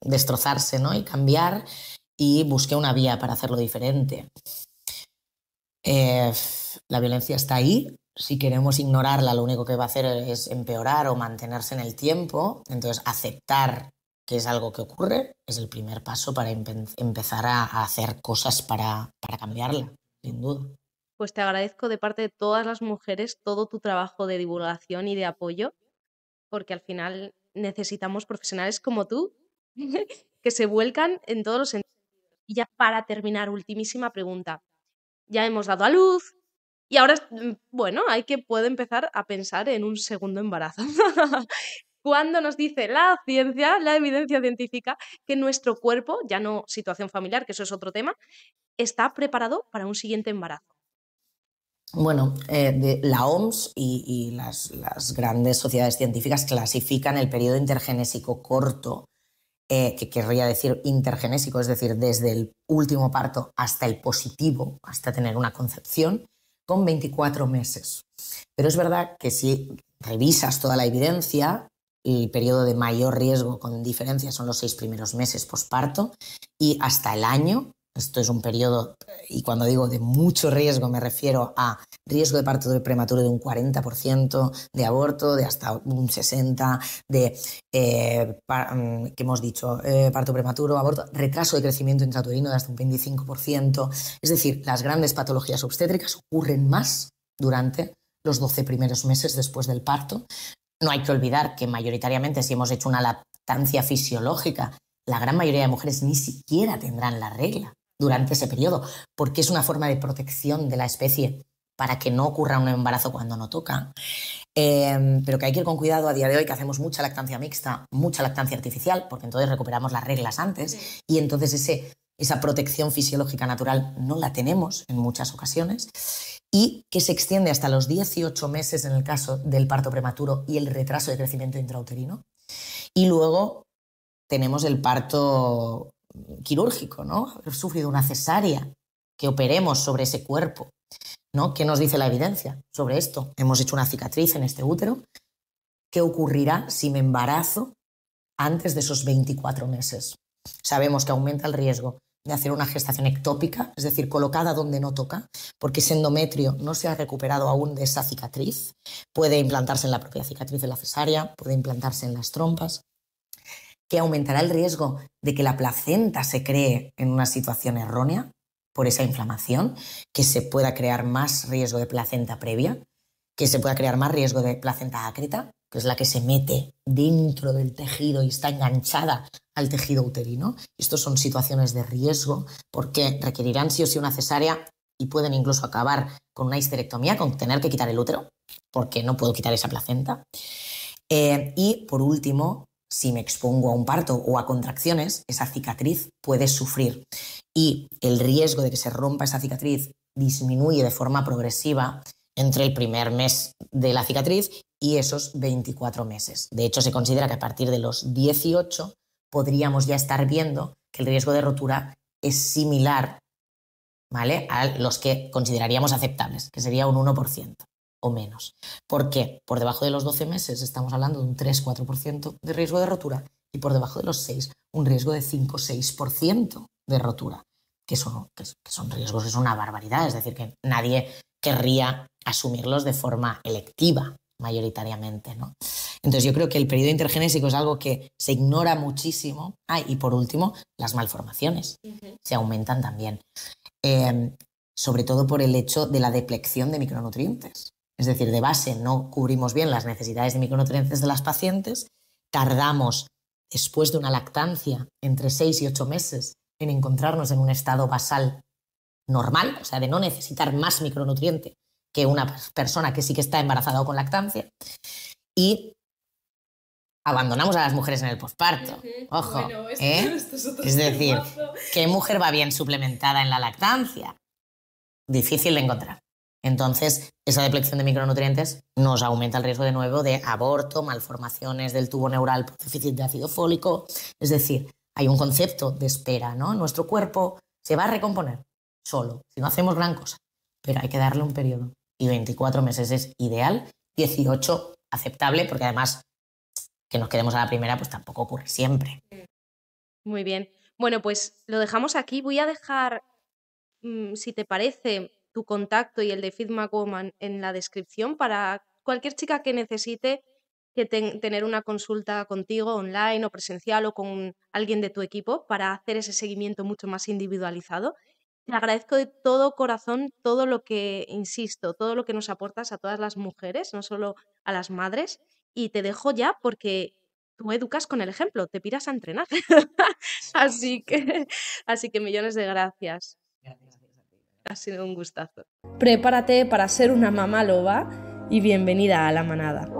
destrozarse, ¿no? Y cambiar, y busqué una vía para hacerlo diferente. La violencia está ahí, si queremos ignorarla lo único que va a hacer es empeorar o mantenerse en el tiempo, entonces aceptar que es algo que ocurre es el primer paso para empezar a hacer cosas para cambiarla, sin duda. Pues te agradezco de parte de todas las mujeres todo tu trabajo de divulgación y de apoyo, porque al final necesitamos profesionales como tú que se vuelcan en todos los sentidos. Y ya para terminar, ultimísima pregunta. Ya hemos dado a luz y ahora, bueno, puede empezar a pensar en un segundo embarazo. Cuando nos dice la ciencia, la evidencia científica, que nuestro cuerpo, ya no situación familiar, que eso es otro tema, está preparado para un siguiente embarazo. Bueno, la OMS y las grandes sociedades científicas clasifican el periodo intergenésico corto, que querría decir intergenésico, es decir, desde el último parto hasta el positivo, hasta tener una concepción, con 24 meses. Pero es verdad que si revisas toda la evidencia, el periodo de mayor riesgo con diferencia son los 6 primeros meses posparto y hasta el año. Esto es un periodo, y cuando digo de mucho riesgo me refiero a riesgo de parto prematuro de un 40%, de aborto de hasta un 60%, que hemos dicho, parto prematuro, aborto, retraso de crecimiento intrauterino de hasta un 25%. Es decir, las grandes patologías obstétricas ocurren más durante los 12 primeros meses después del parto. No hay que olvidar que mayoritariamente si hemos hecho una lactancia fisiológica, la gran mayoría de mujeres ni siquiera tendrán la regla durante ese periodo, porque es una forma de protección de la especie para que no ocurra un embarazo cuando no toca. Pero que hay que ir con cuidado a día de hoy, que hacemos mucha lactancia mixta, mucha lactancia artificial, porque entonces recuperamos las reglas antes y entonces esa protección fisiológica natural no la tenemos en muchas ocasiones, y que se extiende hasta los 18 meses en el caso del parto prematuro y el retraso de crecimiento intrauterino. Y luego tenemos el parto quirúrgico, ¿no? Haber sufrido una cesárea, que operemos sobre ese cuerpo, ¿no? ¿Qué nos dice la evidencia sobre esto? Hemos hecho una cicatriz en este útero. ¿Qué ocurrirá si me embarazo antes de esos 24 meses? Sabemos que aumenta el riesgo de hacer una gestación ectópica, es decir, colocada donde no toca, porque ese endometrio no se ha recuperado aún de esa cicatriz. Puede implantarse en la propia cicatriz de la cesárea, puede implantarse en las trompas, que aumentará el riesgo de que la placenta se cree en una situación errónea por esa inflamación, que se pueda crear más riesgo de placenta previa, que se pueda crear más riesgo de placenta ácreta, que es la que se mete dentro del tejido y está enganchada al tejido uterino. Estas son situaciones de riesgo porque requerirán sí o sí una cesárea y pueden incluso acabar con una histerectomía, con tener que quitar el útero, porque no puedo quitar esa placenta. Y por último, si me expongo a un parto o a contracciones, esa cicatriz puede sufrir y el riesgo de que se rompa esa cicatriz disminuye de forma progresiva entre el primer mes de la cicatriz y esos 24 meses. De hecho, se considera que a partir de los 18 podríamos ya estar viendo que el riesgo de rotura es similar, ¿vale?, a los que consideraríamos aceptables, que sería un 1% o menos. ¿Por qué? Por debajo de los 12 meses estamos hablando de un 3-4% de riesgo de rotura y por debajo de los 6 un riesgo de 5-6% de rotura, que son riesgos, es una barbaridad, es decir, que nadie querría asumirlos de forma electiva mayoritariamente, ¿no? Entonces yo creo que el periodo intergenésico es algo que se ignora muchísimo. Y por último, las malformaciones se aumentan también, sobre todo por el hecho de la deplección de micronutrientes. Es decir, de base no cubrimos bien las necesidades de micronutrientes de las pacientes, tardamos después de una lactancia entre 6 y 8 meses en encontrarnos en un estado basal normal, o sea, de no necesitar más micronutriente que una persona que sí que está embarazada o con lactancia, y abandonamos a las mujeres en el posparto. Ojo, bueno, esto es decir, ¿qué mujer va bien suplementada en la lactancia? Difícil de encontrar. Entonces, esa deplección de micronutrientes nos aumenta el riesgo de nuevo de aborto, malformaciones del tubo neural por déficit de ácido fólico. Es decir, hay un concepto de espera, ¿no? Nuestro cuerpo se va a recomponer solo, si no hacemos gran cosa, pero hay que darle un periodo. Y 24 meses es ideal, 18 aceptable, porque además que nos quedemos a la primera pues tampoco ocurre siempre. Muy bien. Bueno, pues lo dejamos aquí. Voy a dejar, si te parece, tu contacto y el de Feedback Woman en la descripción para cualquier chica que necesite tener una consulta contigo online o presencial o con alguien de tu equipo para hacer ese seguimiento mucho más individualizado. Te agradezco de todo corazón todo lo que, insisto, todo lo que nos aportas a todas las mujeres, no solo a las madres, y te dejo ya porque tú educas con el ejemplo, te piras a entrenar. Así que millones de gracias. Ha sido un gustazo. Prepárate para ser una mamá loba y bienvenida a la manada.